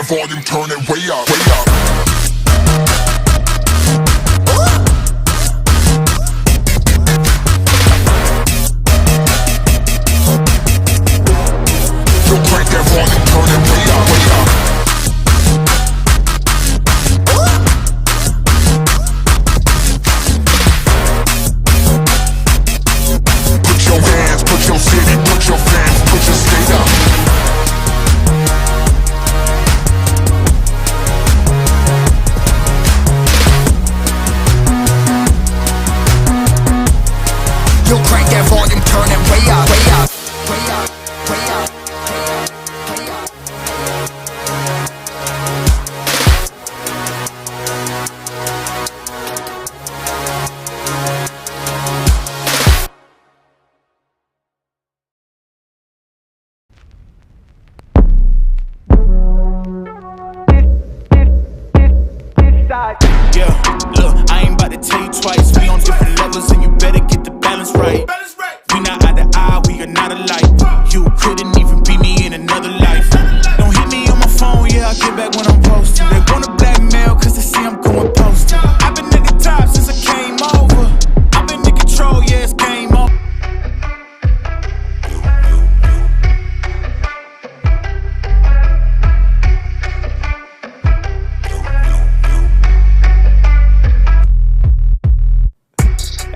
that volume, turn it way up, way up. Yo, crank that volume, turn it way up, way up. Put your hands, put your city, put your fans, put your state up. Yo, crank that volume, turn it way up, way up, way up, way up, way up, way up. Yeah, look, I ain't about to tell you twice. We on different levels and you better get the balance right. We not eye to eye, we are not alike. You couldn't even be me in another life. Don't hit me on my phone, yeah, I'll get back when I'm posted. They wanna blackmail cause they see I'm going posted. I've been at the top since I came over. I've been in control, yeah, it's game over.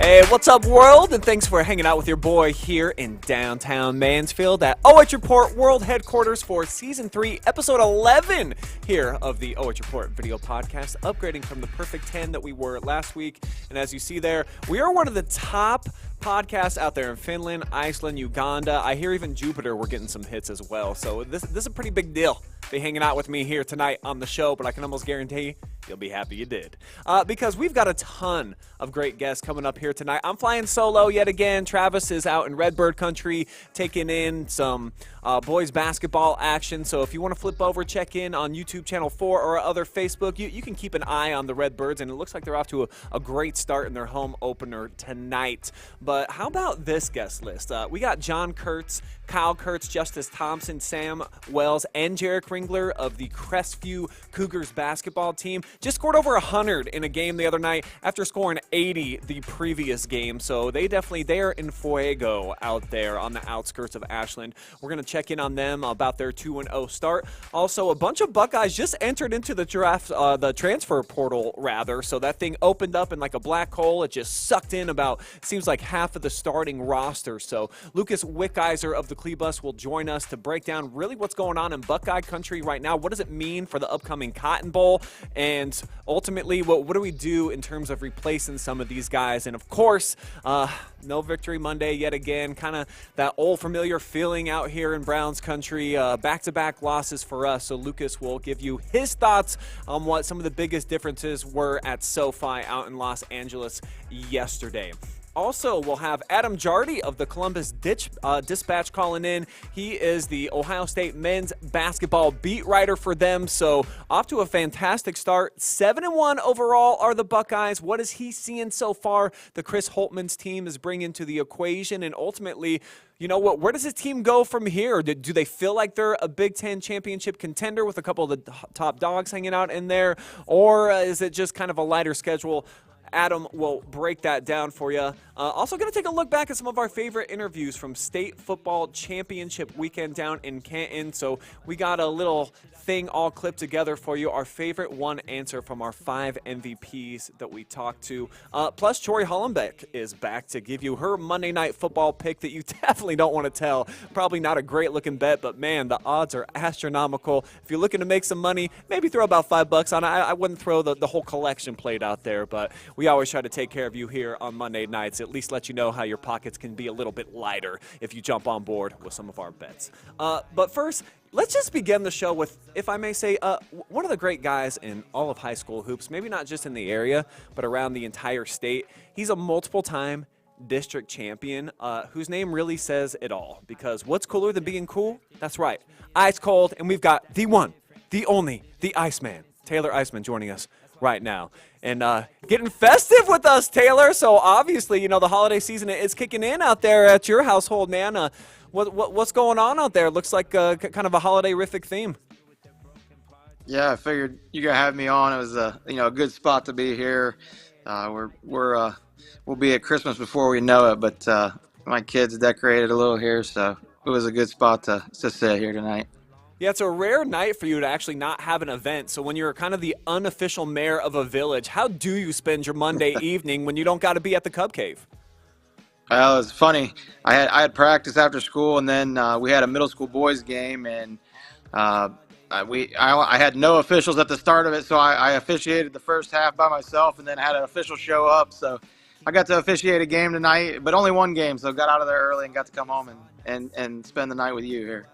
Hey, what's up, world? And thanks for hanging out with your boy here in downtown Mansfield at OH.Report World Headquarters for Season 3, Episode 11 here of the OH.Report Video Podcast, upgrading from the perfect 10 that we were last week. And as you see there, we are one of the top podcasts out there in Finland, Iceland, Uganda. I hear even Jupiter we're getting some hits as well. So this is a pretty big deal. Be hanging out with me here tonight on the show, but I can almost guarantee you'll be happy you did. Because we've got a ton of great guests coming up here tonight. I'm flying solo yet again. Travis is out in Redbird country taking in some boys basketball action. So if you want to flip over, check in on YouTube Channel 4 or other Facebook. You can keep an eye on the Redbirds, and it looks like they're off to a great start in their home opener tonight. But how about this guest list? We got John Kurtz, Kyle Kurtz, Justice Thompson, Sam Wells, and Jarek Ringler of the Crestview Cougars basketball team. Just scored over 100 in a game the other night after scoring 80 the previous game. So they are in fuego out there on the outskirts of Ashland. We're going to check in on them about their 2-0 start. Also, a bunch of Buckeyes just entered into the draft, the transfer portal, rather. So that thing opened up in like a black hole. It just sucked in about, seems like half of the starting roster. So Lucas Wickiser of the Cleebus will join us to break down really what's going on in Buckeye country right now. What does it mean for the upcoming Cotton Bowl? And ultimately, what do we do in terms of replacing some of these guys? And of course, no Victory Monday yet again. Kind of that old familiar feeling out here in Browns country. Back-to-back losses for us. So Lucas will give you his thoughts on what some of the biggest differences were at SoFi out in Los Angeles yesterday. Also, we'll have Adam Jardy of the Columbus Dispatch calling in. He is the Ohio State men's basketball beat writer for them. So off to a fantastic start. 7-1 overall are the Buckeyes. What is he seeing so far the Chris Holtman's team is bringing to the equation? And ultimately, you know what? Where does his team go from here? Do they feel like they're a Big Ten championship contender with a couple of the top dogs hanging out in there? Or is it just kind of a lighter schedule? Adam will break that down for you. Also going to take a look back at some of our favorite interviews from State Football Championship weekend down in Canton. So we got a little thing all clipped together for you, our favorite one answer from our 5 MVPs that we talked to. Plus, Tori Hollenbeck is back to give you her Monday Night Football pick that you definitely don't want to tell. Probably not a great-looking bet, but, man, the odds are astronomical. If you're looking to make some money, maybe throw about $5 on it. I wouldn't throw the whole collection plate out there, but we always try to take care of you here on Monday nights, at least let you know how your pockets can be a little bit lighter if you jump on board with some of our bets. But first, let's just begin the show with, if I may say, one of the great guys in all of high school hoops, maybe not just in the area, but around the entire state. He's a multiple-time district champion whose name really says it all, because what's cooler than being cool? That's right, ice cold, and we've got the one, the only, the Iceman, Taylor Iceman, joining us right now. And getting festive with us, Taylor. So obviously, you know, the holiday season is kicking in out there at your household, man. What's going on out there? Looks like kind of a holiday-rific theme. Yeah, I figured you gonna have me on. It was a good spot to be here. We'll be at Christmas before we know it, but my kids decorated a little here, so it was a good spot to sit here tonight. Yeah, it's a rare night for you to actually not have an event. So when you're kind of the unofficial mayor of a village, how do you spend your Monday evening when you don't got to be at the Cub Cave? Well, it was funny. I had practice after school, and then we had a middle school boys game, and I had no officials at the start of it, so I officiated the first half by myself, and then had an official show up. So I got to officiate a game tonight, but only one game, so got out of there early and got to come home and spend the night with you here.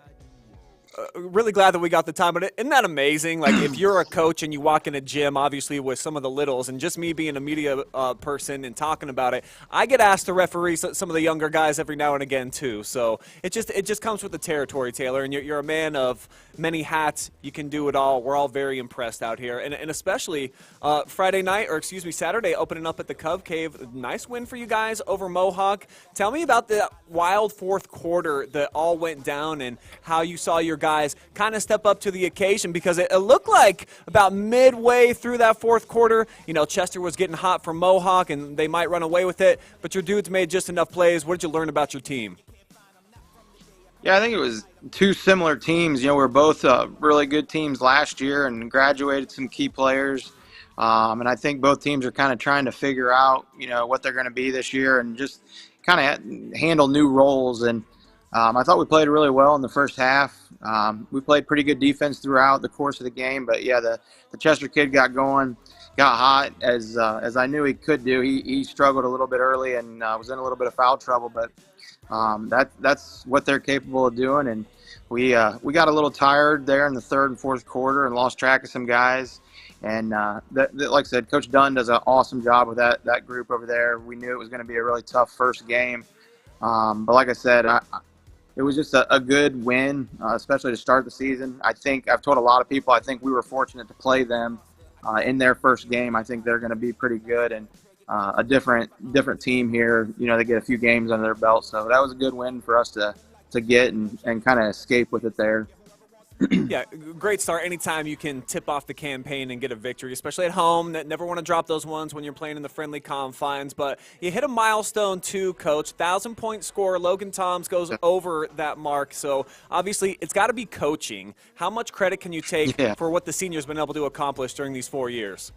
Really glad that we got the time, but isn't that amazing? Like, if you're a coach and you walk in a gym, obviously with some of the littles, and just me being a media person and talking about it, I get asked to referee some of the younger guys every now and again too. So it just comes with the territory, Taylor. And you're a man of many hats. You can do it all. We're all very impressed out here, and especially Saturday, opening up at the Cub Cave. Nice win for you guys over Mohawk. Tell me about the wild fourth quarter that all went down and how you saw your guys kind of step up to the occasion, because it looked like about midway through that fourth quarter, Chester was getting hot from Mohawk and they might run away with it, but your dudes made just enough plays. What did you learn about your team? Yeah, I think it was two similar teams. We were both really good teams last year and graduated some key players. And I think both teams are kind of trying to figure out, what they're going to be this year and just kind of handle new roles. And I thought we played really well in the first half. We played pretty good defense throughout the course of the game. But, yeah, the Chester kid got hot, as I knew he could do. He struggled a little bit early and was in a little bit of foul trouble. But that's what they're capable of doing. And we got a little tired there in the third and fourth quarter and lost track of some guys. And like I said, Coach Dunn does an awesome job with that group over there. We knew it was going to be a really tough first game. But like I said, it was just a good win, especially to start the season. I think I've told a lot of people I think we were fortunate to play them in their first game. I think they're going to be pretty good and a different team here. They get a few games under their belt. So that was a good win for us to get and kind of escape with it there. Yeah, great start. Anytime you can tip off the campaign and get a victory, especially at home. Never want to drop those ones when you're playing in the friendly confines. But you hit a milestone too, Coach. 1,000-point score. Logan Toms goes over that mark. So obviously it's got to be coaching. How much credit can you take for what the senior's been able to accomplish during these 4 years?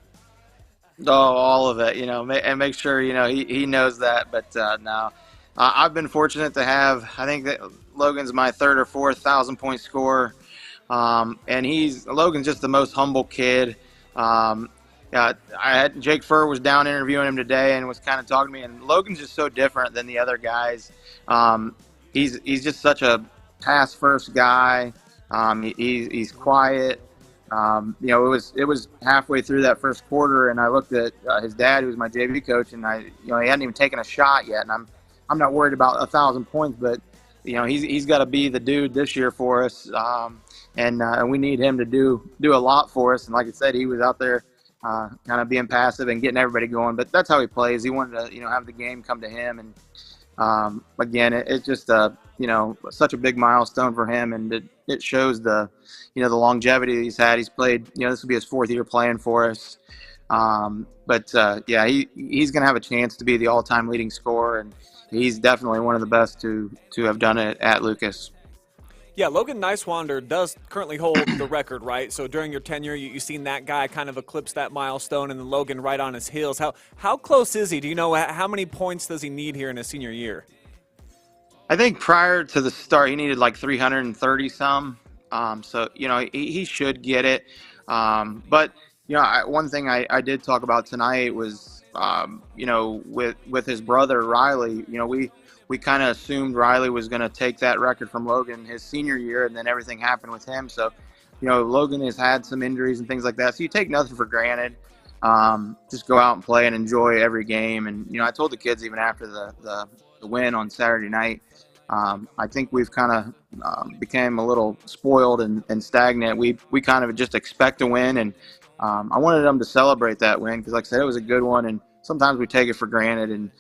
Oh, all of it, and make sure, he knows that. But no, I've been fortunate to have, I think that Logan's my third or fourth 1,000-point scorer. And Logan's just the most humble kid. Jake Furr was down interviewing him today and was kind of talking to me, and Logan's just so different than the other guys. He's just such a pass first guy. He's quiet. It was halfway through that first quarter, and I looked at his dad, who was my JV coach, and he hadn't even taken a shot yet. And I'm not worried about 1,000 points, but he's got to be the dude this year for us. And we need him to do a lot for us. And like I said, he was out there kind of being passive and getting everybody going. But that's how he plays. He wanted to, have the game come to him. And again, it's just such a big milestone for him, and it shows the longevity he's had. He's played. This will be his fourth year playing for us. But he's going to have a chance to be the all-time leading scorer, and he's definitely one of the best to have done it at Lucas. Yeah, Logan Nicewander does currently hold the record, right? So during your tenure, you've seen that guy kind of eclipse that milestone, and then Logan right on his heels. How close is he? Do you know how many points does he need here in his senior year? I think prior to the start, he needed like 330 some. So he should get it. But one thing I did talk about tonight was with his brother Riley. We kind of assumed Riley was going to take that record from Logan his senior year, and then everything happened with him. So, Logan has had some injuries and things like that. So you take nothing for granted. Just go out and play and enjoy every game. And, I told the kids even after the win on Saturday night, I think we've kind of became a little spoiled and stagnant. We kind of just expect to win. And I wanted them to celebrate that win because, like I said, it was a good one. And sometimes we take it for granted. And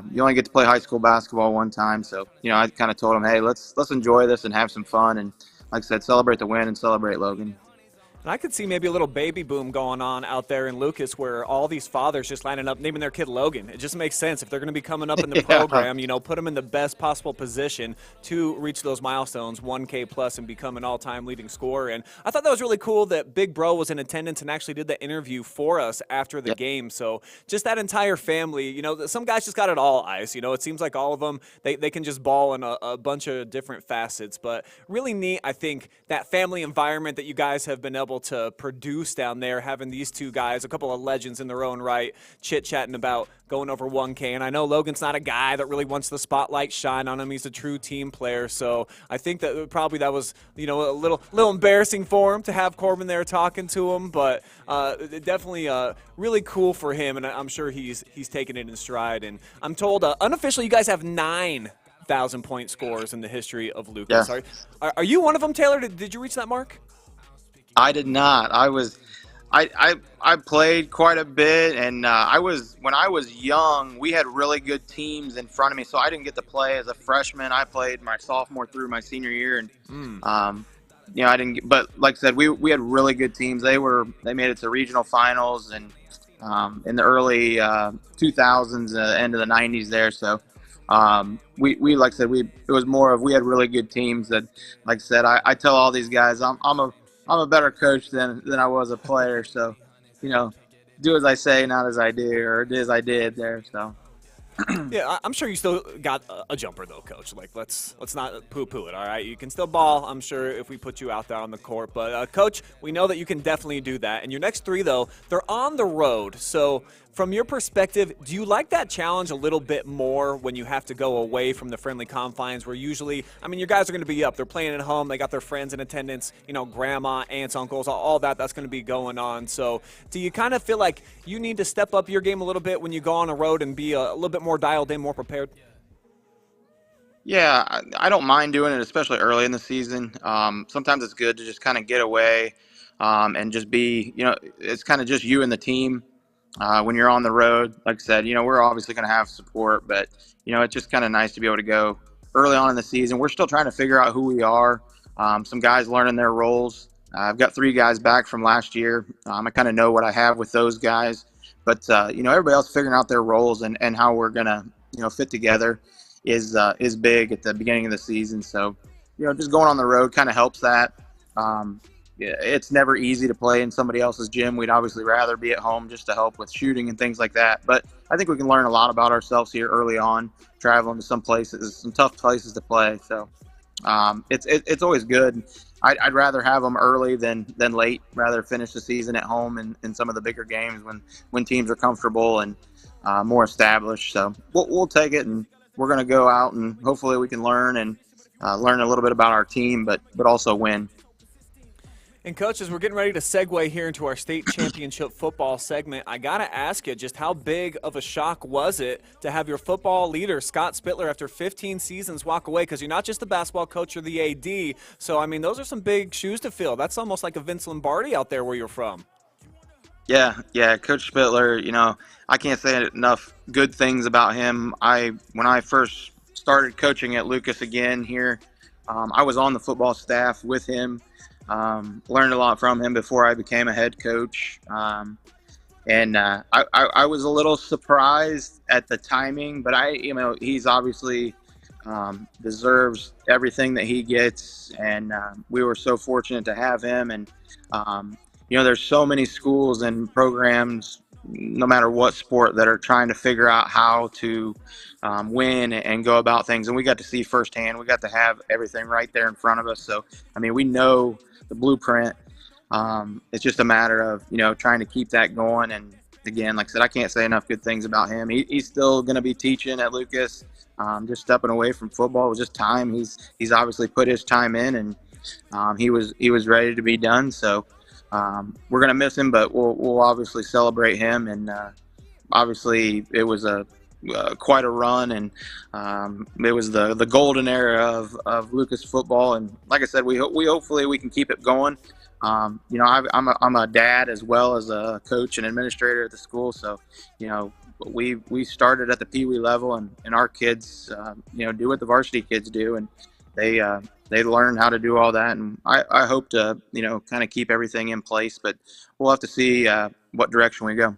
you only get to play high school basketball one time. So, I kind of told them, hey, let's enjoy this and have some fun. And like I said, celebrate the win and celebrate Logan. And I could see maybe a little baby boom going on out there in Lucas where all these fathers just lining up naming their kid Logan. It just makes sense. If they're going to be coming up in the program, put them in the best possible position to reach those milestones, 1K plus, and become an all-time leading scorer. And I thought that was really cool that Big Bro was in attendance and actually did the interview for us after the game. So just that entire family, some guys just got it all, Ice. It seems like all of them, they can just ball in a bunch of different facets. But really neat, I think, that family environment that you guys have been able to produce down there, having these two guys, a couple of legends in their own right, chit-chatting about going over 1K. And I know Logan's not a guy that really wants the spotlight shine on him. He's a true team player. So I think that probably that was, a little embarrassing for him to have Corbin there talking to him, but definitely really cool for him. And I'm sure he's taking it in stride. And I'm told unofficially you guys have 9,000-point scores in the history of Lucas. Yeah. Are you one of them, Taylor? Did you reach that mark? I did not. I played quite a bit, and when I was young, we had really good teams in front of me, so I didn't get to play as a freshman. I played my sophomore through my senior year, and I didn't. But like I said, we had really good teams. They made it to regional finals, and in the early 2000s, end of the 90s there. So we like I said, it was more of we had really good teams. That, like I said, I tell all these guys, I'm a better coach than I was a player. So, do as I say, not as I do, or do as I did there. So. Yeah, I'm sure you still got a jumper though, Coach. Like let's not poo-poo it. All right, you can still ball. I'm sure if we put you out there on the court. But Coach, we know that you can definitely do that. And your next three though, they're on the road. So from your perspective, do you like that challenge a little bit more when you have to go away from the friendly confines? Where usually, your guys are going to be up. They're playing at home. They got their friends in attendance. Grandma, aunts, uncles, all that. That's going to be going on. So do you kind of feel like you need to step up your game a little bit when you go on a road and be a little bit more dialed in, more prepared? Yeah, I don't mind doing it, especially early in the season. Sometimes it's good to just kind of get away and just be, it's kind of just you and the team when you're on the road. Like I said, we're obviously going to have support, but, it's just kind of nice to be able to go early on in the season. We're still trying to figure out who we are. Some guys learning their roles. I've got 3 guys back from last year. I kind of know what I have with those guys. But, everybody else figuring out their roles and how we're going to, fit together is big at the beginning of the season. So, just going on the road kind of helps that. It's never easy to play in somebody else's gym. We'd obviously rather be at home just to help with shooting and things like that. But I think we can learn a lot about ourselves here early on, traveling to some tough places to play. So it's always good. I'd rather have them early than late. Rather finish the season at home in some of the bigger games when teams are comfortable and more established. So we'll take it, and we're going to go out and hopefully we can learn a little bit about our team, but also win. And coaches, we're getting ready to segue here into our state championship football segment. I got to ask you, just how big of a shock was it to have your football leader, Scott Spittler, after 15 seasons walk away? Because you're not just the basketball coach or the AD. So, those are some big shoes to fill. That's almost like a Vince Lombardi out there where you're from. Yeah, Coach Spittler, I can't say enough good things about him. When I first started coaching at Lucas again here, I was on the football staff with him. Learned a lot from him before I became a head coach. And I was a little surprised at the timing, but he's obviously deserves everything that he gets. And we were so fortunate to have him. And, there's so many schools and programs, no matter what sport, that are trying to figure out how to win and go about things. And we got to see firsthand. We got to have everything right there in front of us. So, we know the blueprint. It's just a matter of, trying to keep that going. And again, like I said, I can't say enough good things about him. He's still going to be teaching at Lucas, just stepping away from football. It was just time. He's obviously put his time in, and he was ready to be done. So we're going to miss him, but we'll obviously celebrate him. And obviously it was quite a run, and it was the golden era of Lucas football. And like I said, we hopefully we can keep it going. I'm a dad as well as a coach and administrator at the school, so we started at the Pee Wee level, and our kids do what the varsity kids do, and they learned how to do all that, and I hope to, kind of keep everything in place, but we'll have to see what direction we go.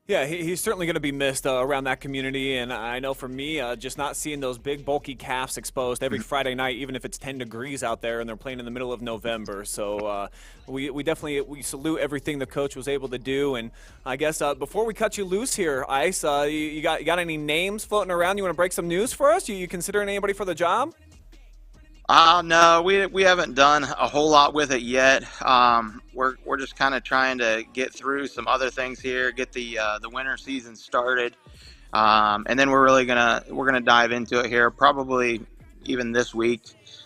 Yeah, he's certainly going to be missed around that community, and I know for me, just not seeing those big, bulky calves exposed every Friday night, even if it's 10 degrees out there and they're playing in the middle of November. So we definitely salute everything the coach was able to do. And I guess before we cut you loose here, Ice, you got any names floating around? You want to break some news for us? You considering anybody for the job? No, we haven't done a whole lot with it yet. We're just kind of trying to get through some other things here, get the winter season started, and then we're gonna dive into it here probably even this week.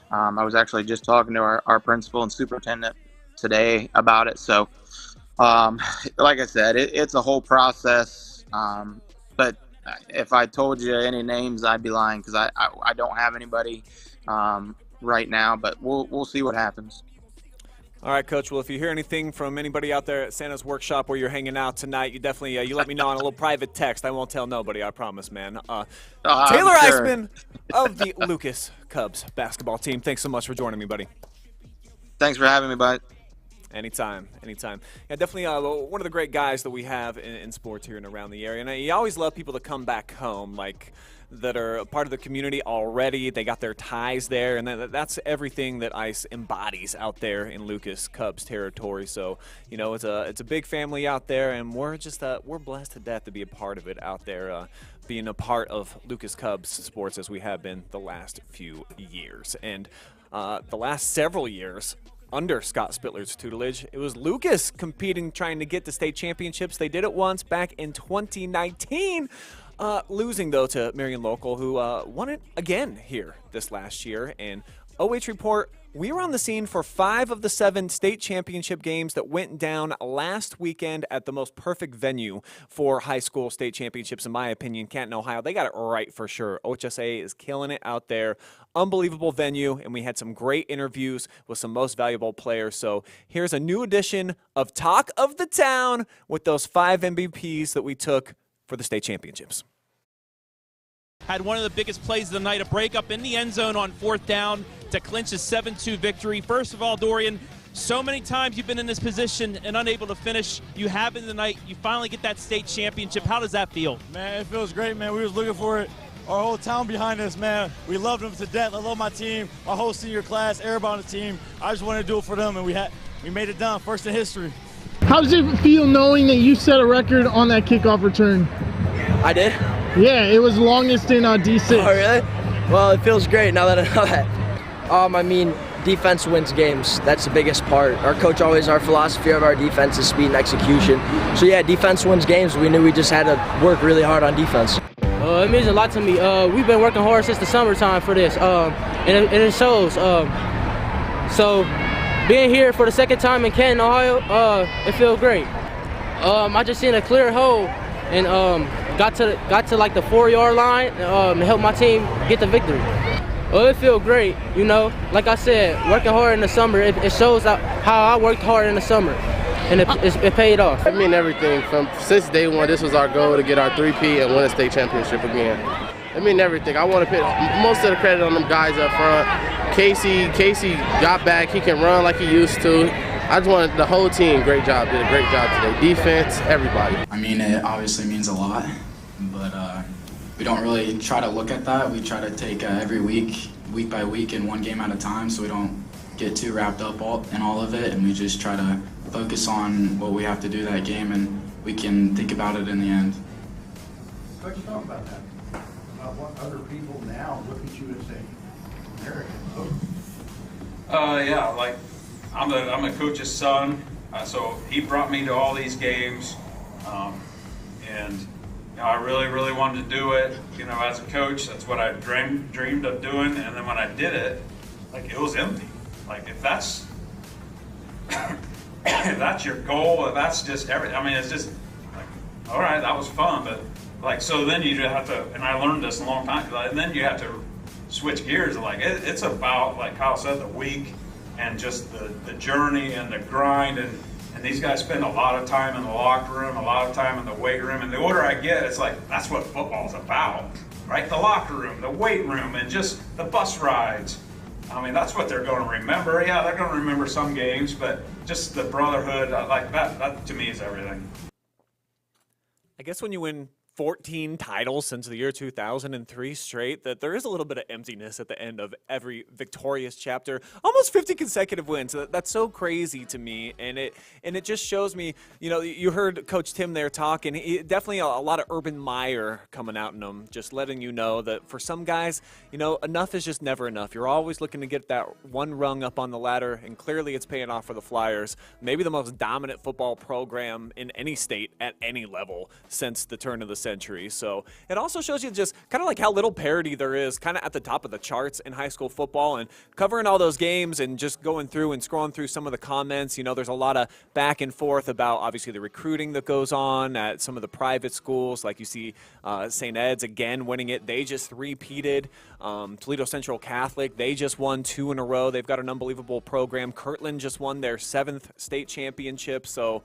I was actually just talking to our principal and superintendent today about it. So, like I said, it's a whole process. But if I told you any names, I'd be lying because I don't have anybody right now, but we'll see what happens. All right, Coach. Well, if you hear anything from anybody out there at Santa's Workshop where you're hanging out tonight, you definitely you let me know on a little private text. I won't tell nobody, I promise, man. Taylor Iceman of the Lucas Cubs basketball team. Thanks so much for joining me, buddy. Thanks for having me, bud. Anytime. Yeah, definitely one of the great guys that we have in sports here and around the area. And you always love people to come back home, like that are a part of the community already. They got their ties there, and that's everything that ICE embodies out there in Lucas Cubs territory. So, it's a big family out there, and we're just we're blessed to death to be a part of it out there, being a part of Lucas Cubs sports as we have been the last few years. And the last several years, under Scott Spittler's tutelage, it was Lucas competing, trying to get to state championships. They did it once back in 2019, losing, though, to Marion Local, who won it again here this last year. And OH.Report, we were on the scene for 5 of the 7 state championship games that went down last weekend at the most perfect venue for high school state championships, in my opinion, Canton, Ohio. They got it right for sure. OHSA is killing it out there. Unbelievable venue, and we had some great interviews with some most valuable players. So here's a new edition of Talk of the Town with those 5 MVPs that we took for the state championships. Had one of the biggest plays of the night, a breakup in the end zone on 4th down to clinch a 7-2 victory. First of all, Dorian, so many times you've been in this position and unable to finish. You have in the night. You finally get that state championship. How does that feel? Man, it feels great, man. We was looking for it. Our whole town behind us, man. We loved them to death. I love my team, my whole senior class, everybody on the team. I just wanted to do it for them, and we made it done, first in history. How does it feel knowing that you set a record on that kickoff return? I did? Yeah, it was longest in D6. Oh, really? Well, it feels great now that I know that. Defense wins games. That's the biggest part. Our philosophy of our defense is speed and execution. So, yeah, defense wins games. We knew we just had to work really hard on defense. It means a lot to me. We've been working hard since the summertime for this, and it shows. So, being here for the second time in Canton, Ohio, it feels great. I just seen a clear hole and got to like the 4-yard line and helped my team get the victory. Well, it feels great, Like I said, working hard in the summer, it shows how I worked hard in the summer, and it paid off. I mean everything. Since day one, this was our goal to get our 3P and win a state championship again. I mean everything. I want to put most of the credit on them guys up front. Casey got back. He can run like he used to. I just wanted the whole team, did a great job today. Defense, everybody. I mean, it obviously means a lot, but we don't really try to look at that. We try to take every week by week, and one game at a time, so we don't get too wrapped up in all of it, and we just try to focus on what we have to do that game, and we can think about it in the end. Coach, talk about that. About what other people now look at you and say, American. Yeah, like I'm a coach's son, so he brought me to all these games, and I really wanted to do it. As a coach, that's what I dreamed of doing, and then when I did it, like it was empty. Like if that's if that's your goal, if that's just everything. I mean, it's just like, all right, that was fun, but like so then you just have to, and I learned this a long time, and then you have to switch gears. Like it's about, like Kyle said, the week and just the journey and the grind, and these guys spend a lot of time in the locker room, a lot of time in the weight room, and the older I get, it's like that's what football's about, right? The locker room, the weight room, and just the bus rides. I mean, that's what they're going to remember. Yeah, they're going to remember some games, but just the brotherhood, like that to me is everything. I guess when you win 14 titles since the year 2003 straight, that there is a little bit of emptiness at the end of every victorious chapter. Almost 50 consecutive wins. That's so crazy to me, and it just shows me, you heard Coach Tim there talking. Definitely a lot of Urban Meyer coming out in him, just letting you know that for some guys, enough is just never enough. You're always looking to get that one rung up on the ladder, and clearly it's paying off for the Flyers. Maybe the most dominant football program in any state at any level since the turn of the century. So it also shows you just kind of like how little parity there is kind of at the top of the charts in high school football, and covering all those games and just going through and scrolling through some of the comments. There's a lot of back and forth about obviously the recruiting that goes on at some of the private schools. Like you see St. Ed's again winning it. They just repeated. Toledo Central Catholic, they just won 2 in a row. They've got an unbelievable program. Kirtland just won their 7th state championship. So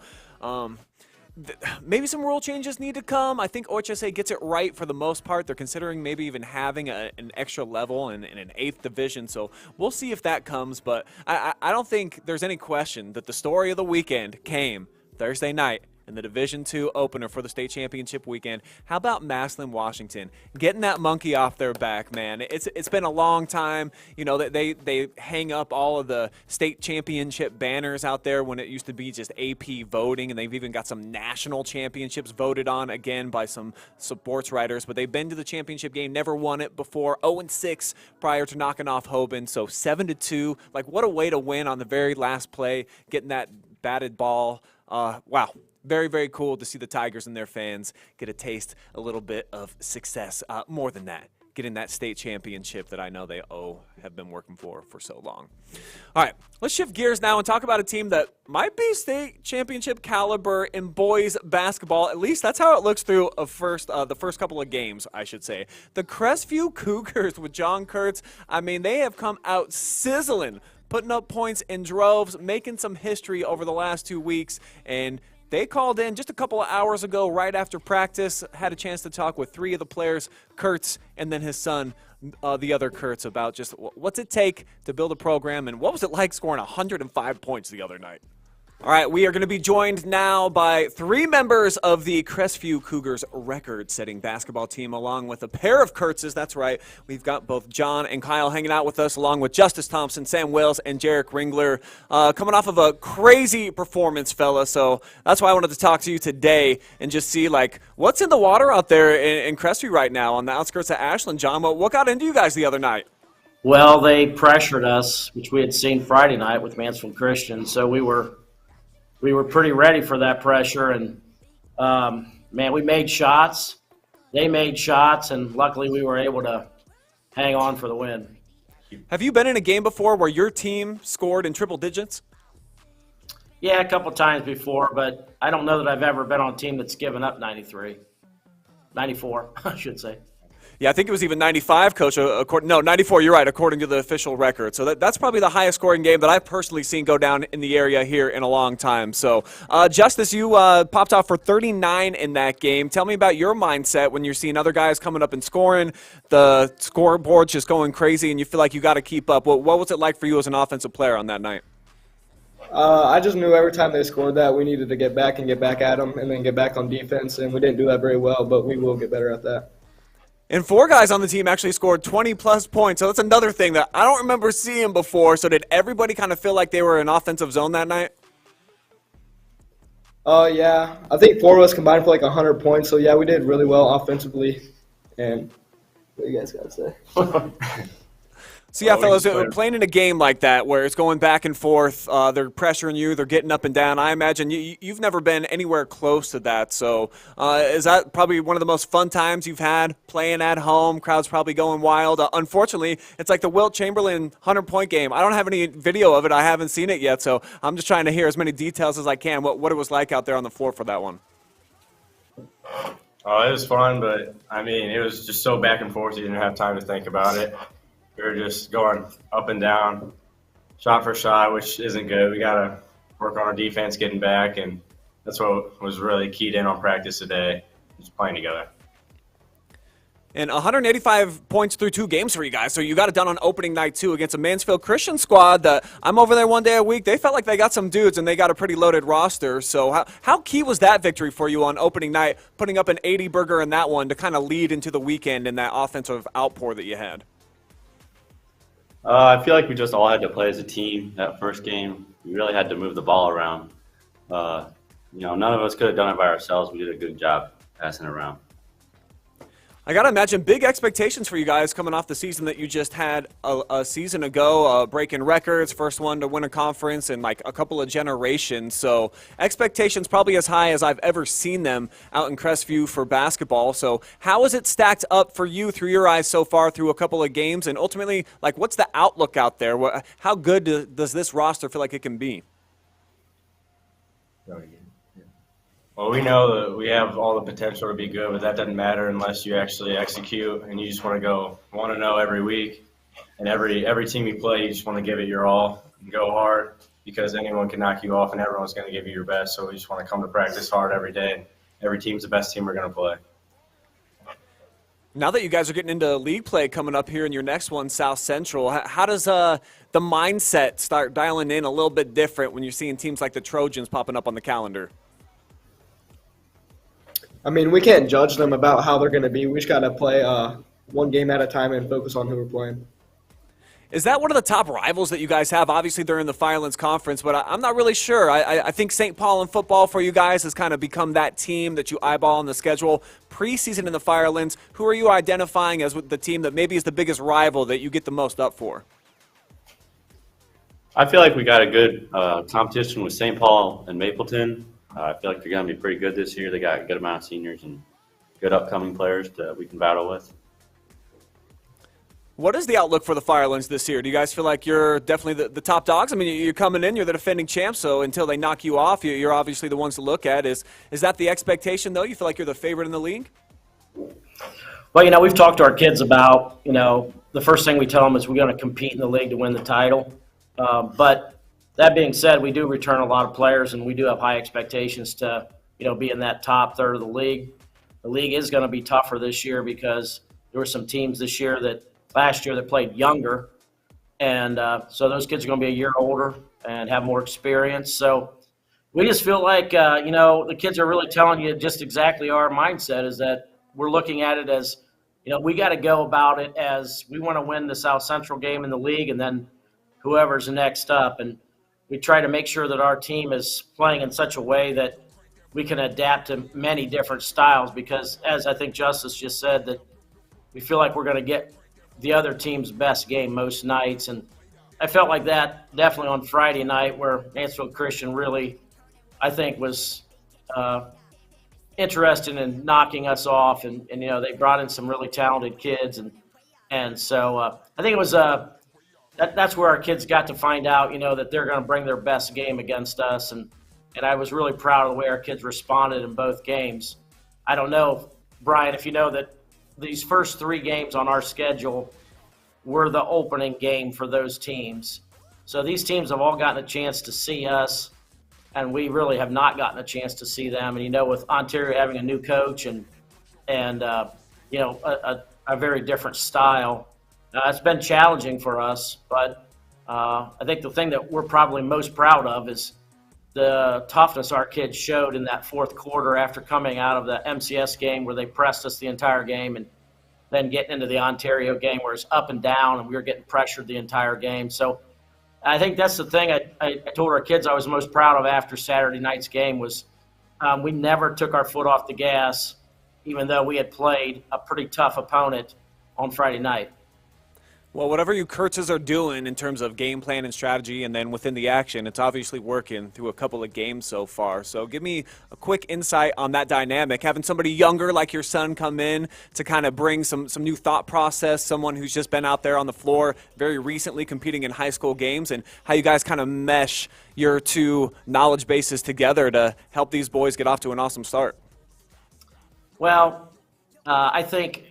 maybe some rule changes need to come. I think OHSA gets it right for the most part. They're considering maybe even having an extra level in an 8th division. So we'll see if that comes. But I don't think there's any question that the story of the weekend came Thursday night in the Division II opener for the state championship weekend. How about Massillon, Washington? Getting that monkey off their back, man. It's been a long time. They hang up all of the state championship banners out there when it used to be just AP voting, and they've even got some national championships voted on again by some sports writers. But they've been to the championship game, never won it before. 0-6 prior to knocking off Hoban. So 7-2. Like, what a way to win on the very last play, getting that batted ball. Wow. Very, very cool to see the Tigers and their fans get a taste, a little bit of success. More than that, getting that state championship that I know they have been working for so long. All right, let's shift gears now and talk about a team that might be state championship caliber in boys basketball. At least that's how it looks through the first couple of games, I should say. The Crestview Cougars with John Kurtz, I mean, they have come out sizzling, putting up points in droves, making some history over the last 2 weeks, and they called in just a couple of hours ago right after practice, had a chance to talk with 3 of the players, Kurtz and then his son, the other Kurtz, about just what's it take to build a program and what was it like scoring 105 points the other night. All right, we are going to be joined now by 3 members of the Crestview Cougars record-setting basketball team, along with a pair of Kurtzes. That's right. We've got both John and Kyle hanging out with us, along with Justice Thompson, Sam Wills, and Jarek Ringler, coming off of a crazy performance, fella. So that's why I wanted to talk to you today and just see, what's in the water out there in Crestview right now on the outskirts of Ashland. John, what got into you guys the other night? Well, they pressured us, which we had seen Friday night with Mansfield Christian, so we were pretty ready for that pressure, and, we made shots. They made shots, and luckily we were able to hang on for the win. Have you been in a game before where your team scored in triple digits? Yeah, a couple times before, but I don't know that I've ever been on a team that's given up 94, I should say. Yeah, I think it was even 95, Coach. 94, you're right, according to the official record. So that's probably the highest scoring game that I've personally seen go down in the area here in a long time. So, Justice, you popped off for 39 in that game. Tell me about your mindset when you're seeing other guys coming up and scoring, the scoreboard just going crazy, and you feel like you got to keep up. What was it like for you as an offensive player on that night? I just knew every time they scored that we needed to get back and get back at them and then get back on defense, and we didn't do that very well, but we will get better at that. And 4 guys on the team actually scored 20-plus points, so that's another thing that I don't remember seeing before. So did everybody kind of feel like they were in offensive zone that night? Yeah. I think 4 of us combined for 100 points, so, yeah, we did really well offensively. And what do you guys got to say? So, yeah, fellas, playing in a game like that where it's going back and forth, they're pressuring you, they're getting up and down, I imagine you've never been anywhere close to that. So is that probably one of the most fun times you've had playing at home? Crowd's probably going wild. Unfortunately, it's like the Wilt Chamberlain 100-point game. I don't have any video of it. I haven't seen it yet, so I'm just trying to hear as many details as I can, what it was like out there on the floor for that one. Oh, it was fun, but, it was just so back and forth you didn't have time to think about it. We were just going up and down, shot for shot, which isn't good. We got to work on our defense getting back, and that's what was really keyed in on practice today, just playing together. And 185 points through 2 games for you guys. So you got it done on opening night, too, against a Mansfield Christian squad that I'm over there one day a week. They felt like they got some dudes, and they got a pretty loaded roster. So how key was that victory for you on opening night, putting up an 80-burger in that one to kind of lead into the weekend in that offensive outpour that you had? I feel like we just all had to play as a team that first game. We really had to move the ball around. None of us could have done it by ourselves. We did a good job passing it around. I got to imagine big expectations for you guys coming off the season that you just had a season ago, breaking records, first one to win a conference in like a couple of generations. So expectations probably as high as I've ever seen them out in Crestview for basketball. So how is it stacked up for you through your eyes so far through a couple of games? And ultimately, like, what's the outlook out there? How good does this roster feel like it can be? Well, we know that we have all the potential to be good, but that doesn't matter unless you actually execute, and you just want to know every week. And every team you play, you just want to give it your all and go hard, because anyone can knock you off and everyone's going to give you your best. So we just want to come to practice hard every day. And every team's the best team we're going to play. Now that you guys are getting into league play coming up here in your next one, South Central, how does the mindset start dialing in a little bit different when you're seeing teams like the Trojans popping up on the calendar? I mean, we can't judge them about how they're going to be. We just got to play one game at a time and focus on who we're playing. Is that one of the top rivals that you guys have? Obviously, they're in the Firelands Conference, but I'm not really sure. I think St. Paul in football for you guys has kind of become that team that you eyeball on the schedule. Preseason in the Firelands, who are you identifying as the team that maybe is the biggest rival that you get the most up for? I feel like we got a good competition with St. Paul and Mapleton. I feel like they're going to be pretty good this year. They got a good amount of seniors and good upcoming players that we can battle with. What is the outlook for the Firelands this year? Do you guys feel like you're definitely the top dogs? I mean, you're coming in, you're the defending champs, so until they knock you off, you're obviously the ones to look at. Is that the expectation, though? You feel like you're the favorite in the league? Well, we've talked to our kids about, the first thing we tell them is we're going to compete in the league to win the title. But that being said, we do return a lot of players, and we do have high expectations to, be in that top third of the league. The league is going to be tougher this year because there were some teams last year that played younger, and so those kids are going to be a year older and have more experience. So we just feel like, the kids are really telling you just exactly our mindset is that we're looking at it as, we got to go about it as we want to win the South Central game in the league, and then whoever's next up. And we try to make sure that our team is playing in such a way that we can adapt to many different styles, because as I think Justice just said, that we feel like we're going to get the other team's best game most nights. And I felt like that definitely on Friday night, where Mansfield Christian really, I think, was interested in knocking us off. And they brought in some really talented kids. And so I think it was that's where our kids got to find out, that they're going to bring their best game against us. And I was really proud of the way our kids responded in both games. I don't know, Brian, if you know that these first 3 games on our schedule were the opening game for those teams. So these teams have all gotten a chance to see us, and we really have not gotten a chance to see them. And, with Ontario having a new coach and a very different style, it's been challenging for us, but I think the thing that we're probably most proud of is the toughness our kids showed in that fourth quarter after coming out of the MCS game where they pressed us the entire game, and then getting into the Ontario game where it's up and down and we were getting pressured the entire game. So I think that's the thing I told our kids I was most proud of after Saturday night's game was we never took our foot off the gas, even though we had played a pretty tough opponent on Friday night. Well, whatever you Kurtzes are doing in terms of game plan and strategy and then within the action, it's obviously working through a couple of games so far. So give me a quick insight on that dynamic, having somebody younger like your son come in to kind of bring some new thought process, someone who's just been out there on the floor very recently competing in high school games, and how you guys kind of mesh your 2 knowledge bases together to help these boys get off to an awesome start. Well, I think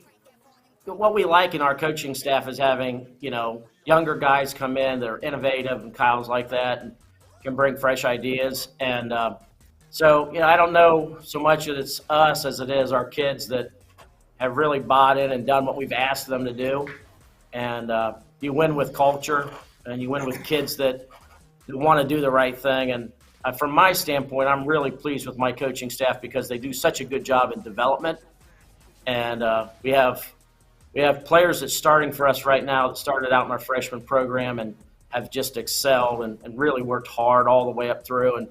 what we like in our coaching staff is having, younger guys come in that are innovative, and Kyle's like that and can bring fresh ideas. And so, I don't know so much that it's us as it is our kids that, have really bought in and done what we've asked them to do. And you win with culture, and you win with kids that want to do the right thing. And from my standpoint, I'm really pleased with my coaching staff because they do such a good job in development. And we have players that's starting for us right now that started out in our freshman program and have just excelled and really worked hard all the way up through. And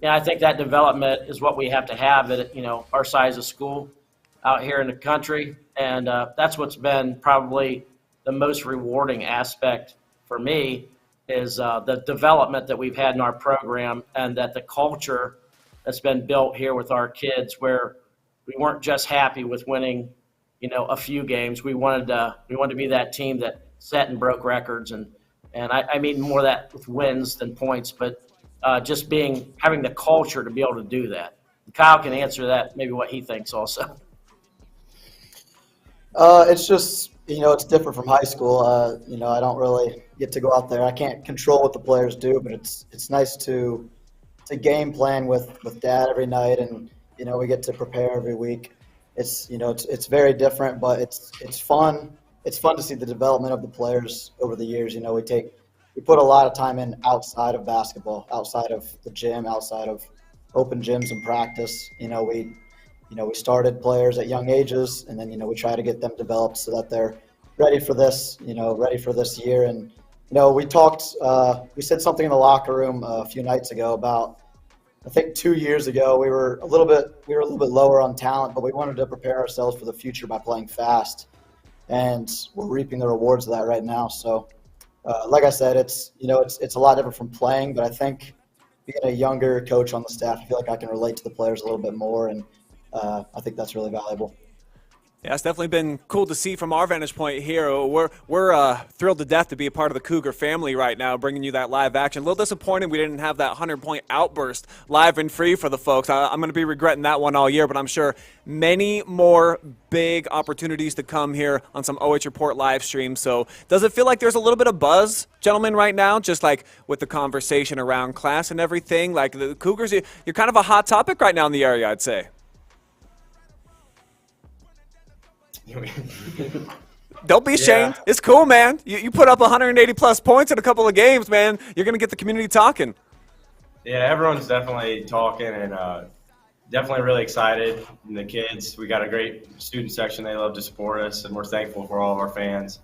I think that development is what we have to have at our size of school out here in the country. And that's what's been probably the most rewarding aspect for me is the development that we've had in our program, and that the culture that's been built here with our kids, where we weren't just happy with winning, a few games. We wanted to be that team that set and broke records, and I mean more of that with wins than points, but just having the culture to be able to do that. Kyle can answer that, maybe what he thinks also. It's just, it's different from high school. I don't really get to go out there. I can't control what the players do, but it's nice to game plan with Dad every night, and we get to prepare every week. It's very different, but it's fun. It's fun to see the development of the players over the years. We put a lot of time in outside of basketball, outside of the gym, outside of open gyms and practice. We started players at young ages, and then we try to get them developed so that they're ready for this year. And we talked. We said something in the locker room a few nights ago about, I think 2 years ago, we were a little bit lower on talent, but we wanted to prepare ourselves for the future by playing fast, and we're reaping the rewards of that right now. So, like I said, it's a lot different from playing, but I think being a younger coach on the staff, I feel like I can relate to the players a little bit more, and I think that's really valuable. Yeah, it's definitely been cool to see from our vantage point here. We're thrilled to death to be a part of the Cougar family right now, bringing you that live action. A little disappointed we didn't have that 100-point outburst live and free for the folks. I'm going to be regretting that one all year, but I'm sure many more big opportunities to come here on some OH Report live streams. So does it feel like there's a little bit of buzz, gentlemen, right now, just like with the conversation around class and everything? Like the Cougars, you're kind of a hot topic right now in the area, I'd say. Don't be ashamed. Yeah. It's cool, man. You put up 180-plus points in a couple of games, man. You're going to get the community talking. Yeah, everyone's definitely talking and definitely really excited. And the kids, we got a great student section. They love to support us, and we're thankful for all of our fans,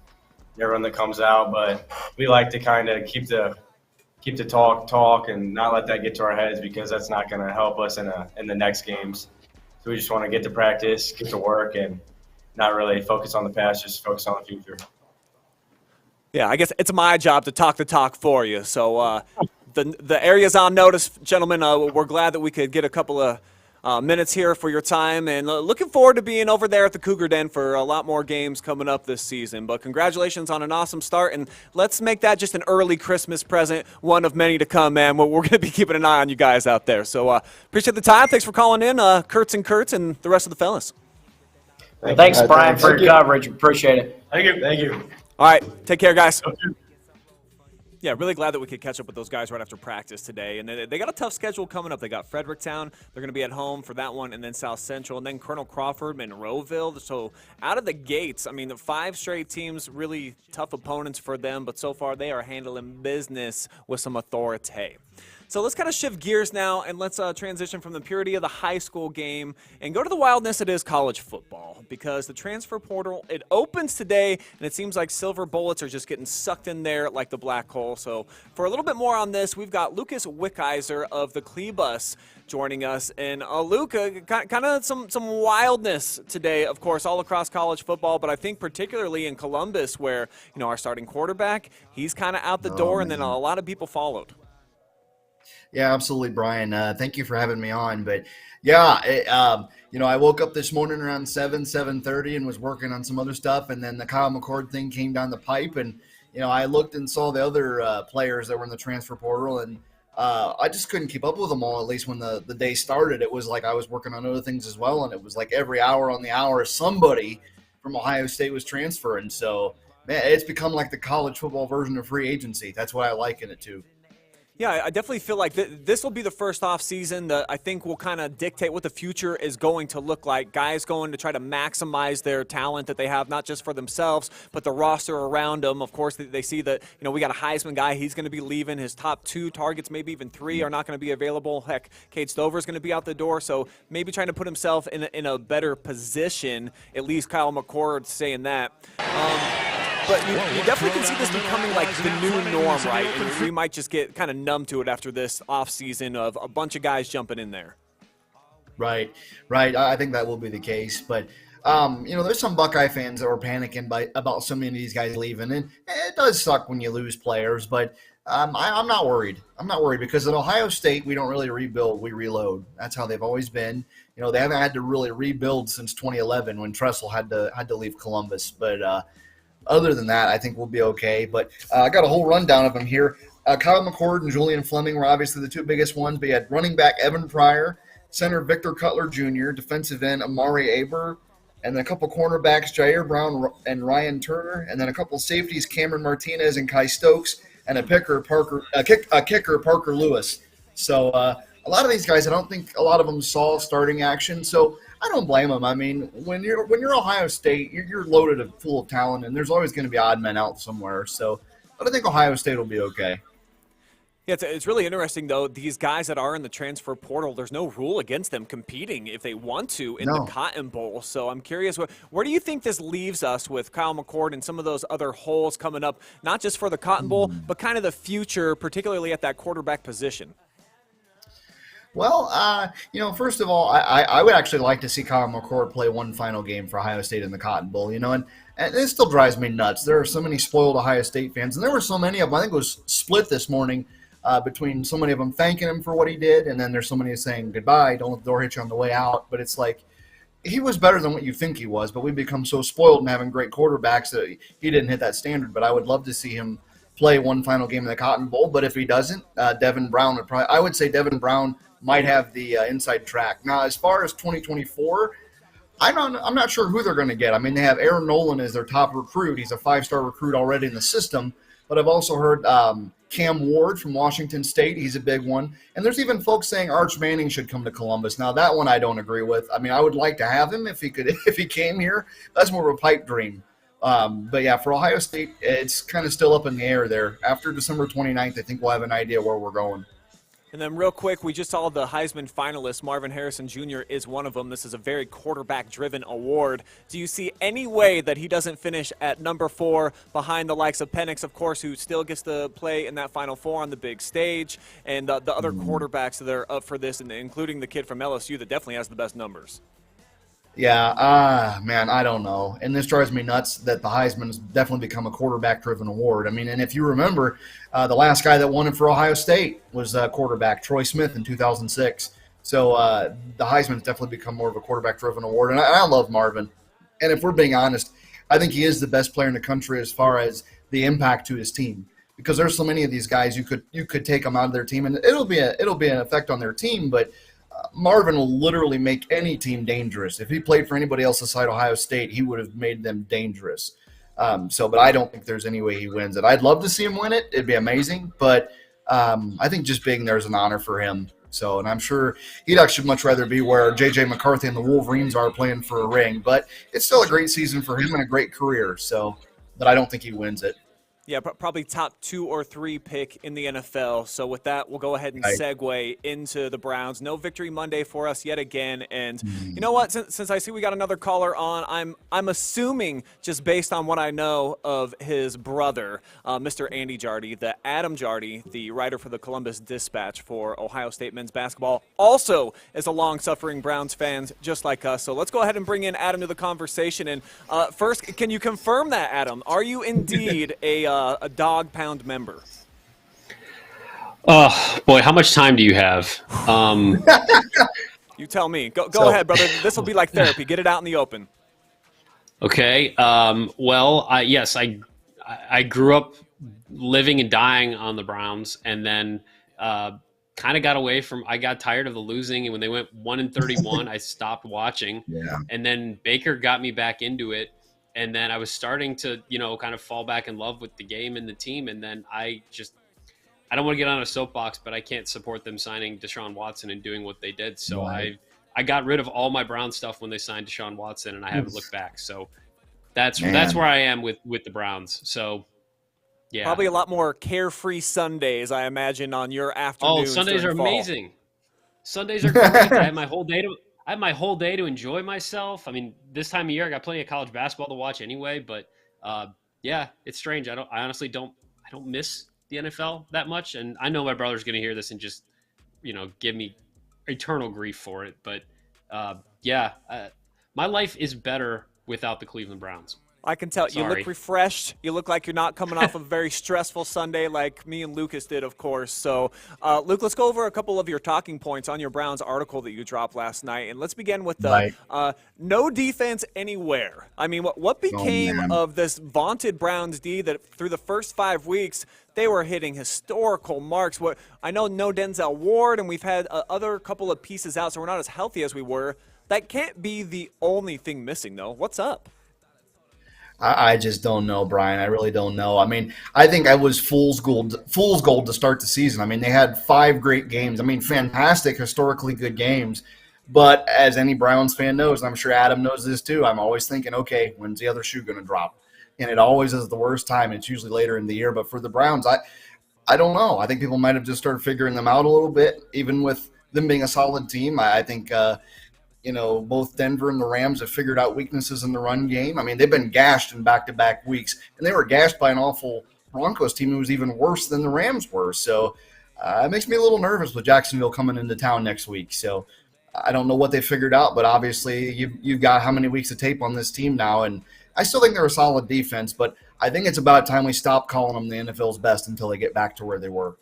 everyone that comes out. But we like to kind of keep the talk and not let that get to our heads, because that's not going to help us in the next games. So we just want to get to practice, get to work, and not really focus on the past, just focus on the future. Yeah, I guess it's my job to talk the talk for you. So the areas on notice, gentlemen, we're glad that we could get a couple of minutes here for your time, and looking forward to being over there at the Cougar Den for a lot more games coming up this season. But congratulations on an awesome start, and let's make that just an early Christmas present, one of many to come, man. We're going to be keeping an eye on you guys out there. So appreciate the time. Thanks for calling in, Kurtz and the rest of the fellas. Thanks, Brian, for your coverage. Appreciate it. Thank you. All right. Take care, guys. Yeah, really glad that we could catch up with those guys right after practice today. And they got a tough schedule coming up. They got Fredericktown. They're going to be at home for that one, and then South Central, and then Colonel Crawford, Monroeville. So out of the gates, I mean, the 5 straight teams, really tough opponents for them. But so far, they are handling business with some authority. So let's kind of shift gears now, and let's transition from the purity of the high school game and go to the wildness it is college football, because the transfer portal, it opens today, and it seems like silver bullets are just getting sucked in there like the black hole. So for a little bit more on this, we've got Lucas Wickiser of the Cleabus joining us. And Luca, kind of some wildness today, of course, all across college football, but I think particularly in Columbus, where, our starting quarterback, he's kind of out the door, and then a lot of people followed. Yeah, absolutely, Brian. Thank you for having me on. But yeah, I woke up this morning around 7:30 and was working on some other stuff. And then the Kyle McCord thing came down the pipe. And, I looked and saw the other players that were in the transfer portal. And I just couldn't keep up with them all, at least when the day started. It was like I was working on other things as well. And it was like every hour on the hour, somebody from Ohio State was transferring. So, man, it's become like the college football version of free agency. That's why I liken it to. Yeah, I definitely feel like this will be the first off season that I think will kind of dictate what the future is going to look like. Guys going to try to maximize their talent that they have, not just for themselves, but the roster around them. Of course, they see that, we got a Heisman guy. He's going to be leaving. His top 2 targets, maybe even 3, are not going to be available. Heck, Cade Stover's going to be out the door. So maybe trying to put himself in a better position. At least Kyle McCord saying that. But you definitely can see this becoming like the new norm, right? And we might just get kind of numb to it after this offseason of a bunch of guys jumping in there. Right. I think that will be the case. But, there's some Buckeye fans that were panicking about so many of these guys leaving. And it does suck when you lose players. But I'm not worried. I'm not worried because at Ohio State, we don't really rebuild. We reload. That's how they've always been. They haven't had to really rebuild since 2011 when Tressel had to leave Columbus. But other than that, I think we'll be okay. But I got a whole rundown of them here. Kyle McCord and Julian Fleming were obviously the 2 biggest ones. But you had running back Evan Pryor, center Victor Cutler Jr., defensive end Amari Aber, and then a couple cornerbacks Jair Brown and Ryan Turner, and then a couple safeties Cameron Martinez and Kai Stokes, and a kicker Parker Lewis. So a lot of these guys, I don't think a lot of them saw starting action. So I don't blame them. I mean, when you're Ohio State, you're loaded full of talent, and there's always going to be odd men out somewhere. So, but I think Ohio State will be okay. Yeah, it's really interesting, though. These guys that are in the transfer portal, there's no rule against them competing if they want to in the Cotton Bowl. So I'm curious, where do you think this leaves us with Kyle McCord and some of those other holes coming up, not just for the Cotton Bowl, but kind of the future, particularly at that quarterback position? Well, first of all, I would actually like to see Kyle McCord play one final game for Ohio State in the Cotton Bowl, and it still drives me nuts. There are so many spoiled Ohio State fans, and there were so many of them. I think it was split this morning between so many of them thanking him for what he did, and then there's so many saying goodbye, don't let the door hit you on the way out. But it's like he was better than what you think he was, but we become so spoiled and having great quarterbacks that he didn't hit that standard. But I would love to see him play one final game in the Cotton Bowl. But if he doesn't, Devin Brown I would say Devin Brown might have the inside track. Now, as far as 2024, I'm not sure who they're going to get. I mean, they have Aaron Nolan as their top recruit. He's a 5-star recruit already in the system. But I've also heard Cam Ward from Washington State. He's a big one. And there's even folks saying Arch Manning should come to Columbus. Now, that one I don't agree with. I mean, I would like to have him if he came here. That's more of a pipe dream. But, yeah, for Ohio State, it's kind of still up in the air there. After December 29th, I think we'll have an idea where we're going. And then real quick, we just saw the Heisman finalist. Marvin Harrison Jr. is one of them. This is a very quarterback-driven award. Do you see any way that he doesn't finish at number 4 behind the likes of Penix, of course, who still gets to play in that Final Four on the big stage, and the other quarterbacks that are up for this, and including the kid from LSU that definitely has the best numbers? Yeah, man, I don't know. And this drives me nuts that the Heisman's definitely become a quarterback-driven award. I mean, and if you remember, the last guy that won it for Ohio State was quarterback Troy Smith in 2006. So the Heisman's definitely become more of a quarterback-driven award. And I love Marvin. And if we're being honest, I think he is the best player in the country as far as the impact to his team. Because there's so many of these guys you could take them out of their team, and it'll be an effect on their team, but Marvin will literally make any team dangerous. If he played for anybody else aside Ohio State, he would have made them dangerous. But I don't think there's any way he wins it. I'd love to see him win it. It'd be amazing. But I think just being there is an honor for him. So, and I'm sure he'd actually much rather be where J.J. McCarthy and the Wolverines are playing for a ring. But it's still a great season for him and a great career. So, but I don't think he wins it. Yeah, probably top 2 or 3 pick in the NFL. So with that, we'll go ahead and segue into the Browns. No victory Monday for us yet again. And you know what? Since I see we got another caller on, I'm assuming, just based on what I know of his brother, Mr. Andy Jardy, that Adam Jardy, the writer for the Columbus Dispatch for Ohio State men's basketball, also is a long-suffering Browns fan just like us. So let's go ahead and bring in Adam to the conversation. And first, can you confirm that, Adam? Are you indeed a dog pound member? Oh boy, how much time do you have? You tell me. Go ahead, brother. This will be like therapy. Get it out in the open. Okay. Yes, I grew up living and dying on the Browns, and then kind of got away from. I got tired of the losing, and when they went 1-31, I stopped watching. Yeah. And then Baker got me back into it. And then I was starting to, kind of fall back in love with the game and the team. And then I just I don't want to get on a soapbox, but I can't support them signing Deshaun Watson and doing what they did. So Right. I got rid of all my Brown stuff when they signed Deshaun Watson, and I haven't looked back. So that's Man. where I am with the Browns. So yeah, Probably a lot more carefree Sundays, I imagine, on your Oh, afternoons. Sundays are during fall. amazing. Sundays are great. I have my whole day to enjoy myself. I mean, this time of year I got plenty of college basketball to watch anyway, but yeah, it's strange. I honestly don't miss the NFL that much, and I know my brother's going to hear this and just, give me eternal grief for it, but my life is better without the Cleveland Browns. I can tell. You Sorry. look refreshed. You look like you're not coming off a very stressful Sunday like me and Lucas did, of course. So, Luke, let's go over a couple of your talking points on your Browns article that you dropped last night. And let's begin with the no defense anywhere. I mean, what became of this vaunted Browns D that through the first 5 weeks, they were hitting historical marks? I know no Denzel Ward, and we've had other couple of pieces out, so we're not as healthy as we were. That can't be the only thing missing, though. What's up? I just don't know, Brian. I really don't know. I mean, I think I was fool's gold to start the season. I mean, they had 5 great games. I mean, fantastic, historically good games. But as any Browns fan knows, and I'm sure Adam knows this too, I'm always thinking, okay, when's the other shoe going to drop? And it always is the worst time. It's usually later in the year. But for the Browns, I don't know. I think people might have just started figuring them out a little bit, even with them being a solid team. I think both Denver and the Rams have figured out weaknesses in the run game. I mean, they've been gashed in back-to-back weeks, and they were gashed by an awful Broncos team who was even worse than the Rams were. So it makes me a little nervous with Jacksonville coming into town next week. So I don't know what they figured out, but obviously you've got how many weeks of tape on this team now, and I still think they're a solid defense, but I think it's about time we stop calling them the NFL's best until they get back to where they were.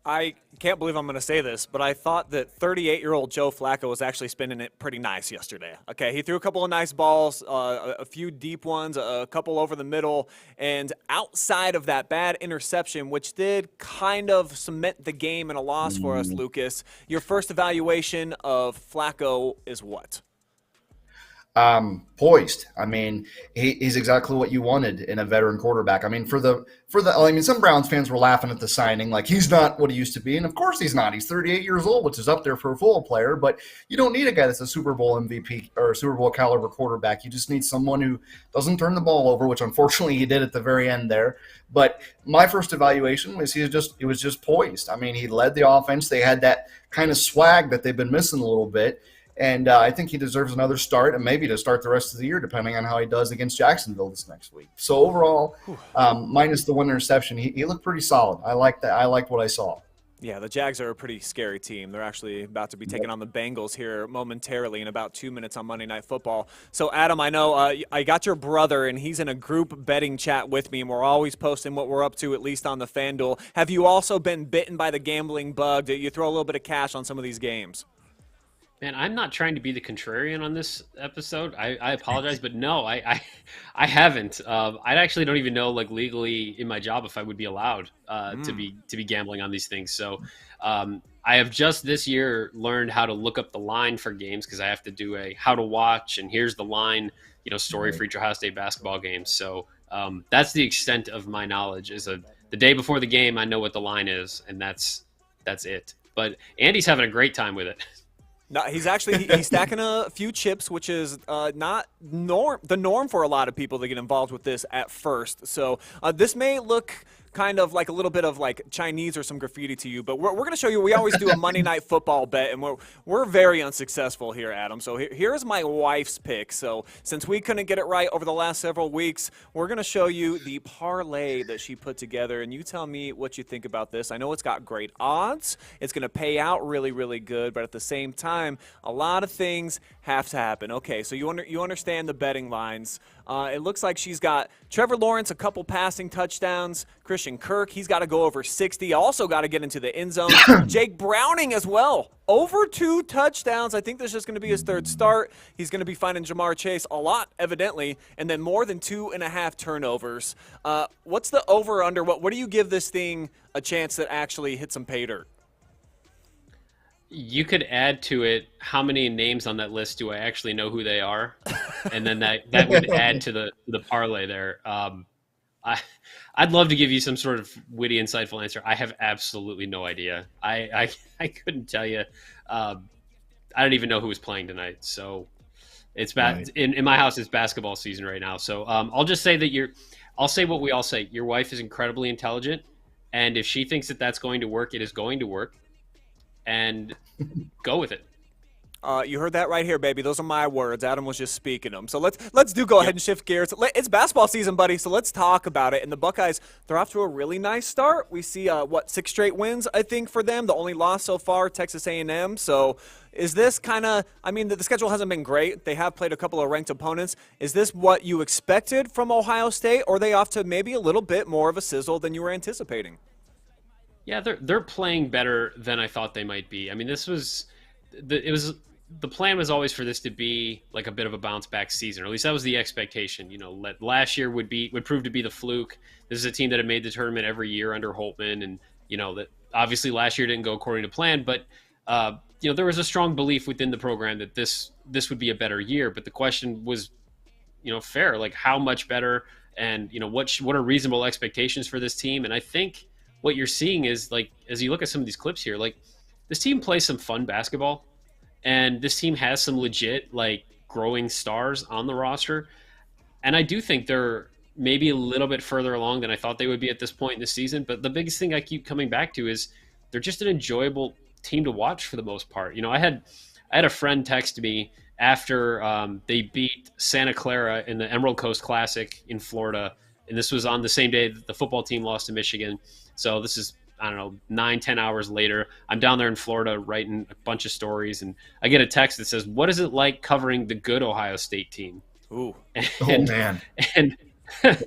I can't believe I'm going to say this, but I thought that 38-year-old Joe Flacco was actually spinning it pretty nice yesterday. Okay, he threw a couple of nice balls, a few deep ones, a couple over the middle, and outside of that bad interception, which did kind of cement the game in a loss for us, Lucas, your first evaluation of Flacco is what? Poised. I mean, he's exactly what you wanted in a veteran quarterback. I mean, some Browns fans were laughing at the signing, like he's not what he used to be, and of course he's not. He's 38 years old, which is up there for a football player. But you don't need a guy that's a Super Bowl MVP or a Super Bowl caliber quarterback. You just need someone who doesn't turn the ball over, which unfortunately he did at the very end there. But my first evaluation was he was just poised. I mean, he led the offense. They had that kind of swag that they've been missing a little bit. And I think he deserves another start and maybe to start the rest of the year, depending on how he does against Jacksonville this next week. So overall, minus the one interception, he looked pretty solid. I like that. I liked what I saw. Yeah, the Jags are a pretty scary team. They're actually about to be taking on the Bengals here momentarily in about 2 minutes on Monday Night Football. So, Adam, I know I got your brother, and he's in a group betting chat with me, and we're always posting what we're up to, at least on the FanDuel. Have you also been bitten by the gambling bug? Do you throw a little bit of cash on some of these games? Man, I'm not trying to be the contrarian on this episode. I apologize, but no, I haven't. I actually don't even know, like, legally in my job if I would be allowed to be gambling on these things. So I have just this year learned how to look up the line for games because I have to do a how to watch and here's the line, story for each Ohio State basketball game. So that's the extent of my knowledge. The day before the game, I know what the line is, and that's it. But Andy's having a great time with it. No, he's stacking a few chips, which is not the norm for a lot of people that get involved with this at first. So this may look kind of like a little bit of like Chinese or some graffiti to you, but we're going to show you. We always do a Monday Night Football bet, and we're very unsuccessful here, Adam. So here's my wife's pick. So since we couldn't get it right over the last several weeks, we're going to show you the parlay that she put together, and you tell me what you think about this. I know it's got great odds. It's going to pay out really, really good, but at the same time, a lot of things have to happen. Okay, so you understand the betting lines. It looks like she's got Trevor Lawrence, a couple passing touchdowns. Christian Kirk, he's got to go over 60. Also got to get into the end zone. Jake Browning as well, over 2 touchdowns. I think this is just going to be his third start. He's going to be finding Jamar Chase a lot, evidently, and then more than 2.5 turnovers. What's the over-under? What do you give this thing a chance that actually hit some pay dirt? You could add to it how many names on that list do I actually know who they are, and then that would add to the parlay there. I'd love to give you some sort of witty, insightful answer. I have absolutely no idea. I couldn't tell you. I don't even know who was playing tonight. So it's Right. in my house. It's basketball season right now. So I'll just say that I'll say what we all say. Your wife is incredibly intelligent, and if she thinks that that's going to work, it is going to work. And go with it. You heard that right here, baby. Those are my words. Adam was just speaking them. So let's go ahead and shift gears. It's basketball season, buddy. So let's talk about it. And the Buckeyes, they're off to a really nice start. We see 6 straight wins, I think, for them. The only loss so far, Texas A&M. So is this kind of? I mean, the schedule hasn't been great. They have played a couple of ranked opponents. Is this what you expected from Ohio State, or are they off to maybe a little bit more of a sizzle than you were anticipating? Yeah, they're playing better than I thought they might be. I mean, the plan was always for this to be like a bit of a bounce back season, or at least that was the expectation. Last year would prove to be the fluke. This is a team that had made the tournament every year under Holtman, and that obviously last year didn't go according to plan. But there was a strong belief within the program that this would be a better year. But the question was, fair, like how much better, and what are reasonable expectations for this team? And I think what you're seeing is, like, as you look at some of these clips here, like this team plays some fun basketball. And this team has some legit, like, growing stars on the roster. And I do think they're maybe a little bit further along than I thought they would be at this point in the season. But the biggest thing I keep coming back to is they're just an enjoyable team to watch for the most part. I had a friend text me after they beat Santa Clara in the Emerald Coast Classic in Florida. And this was on the same day that the football team lost to Michigan. So this is, I don't know, 9-10 hours later. I'm down there in Florida writing a bunch of stories, and I get a text that says, "What is it like covering the good Ohio State team?" Ooh. Man. And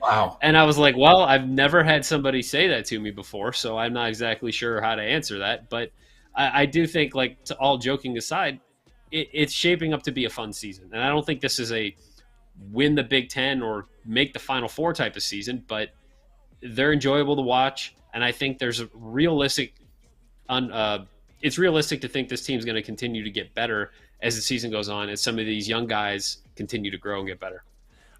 wow. And I was like, well, I've never had somebody say that to me before, so I'm not exactly sure how to answer that. But I do think, like, to all joking aside, it's shaping up to be a fun season. And I don't think this is a win the Big Ten or make the Final Four type of season, but they're enjoyable to watch. And I think there's a realistic it's realistic to think this team's going to continue to get better as the season goes on, as some of these young guys continue to grow and get better.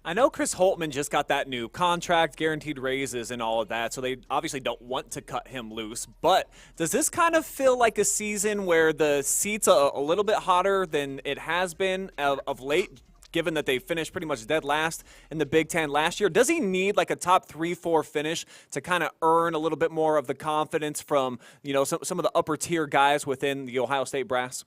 I know Chris Holtman just got that new contract, guaranteed raises and all of that, so they obviously don't want to cut him loose. But does this kind of feel like a season where the seat's a little bit hotter than it has been of late, given that they finished pretty much dead last in the Big Ten last year? Does he need like a top 3-4 finish to kind of earn a little bit more of the confidence from, some of the upper tier guys within the Ohio State brass?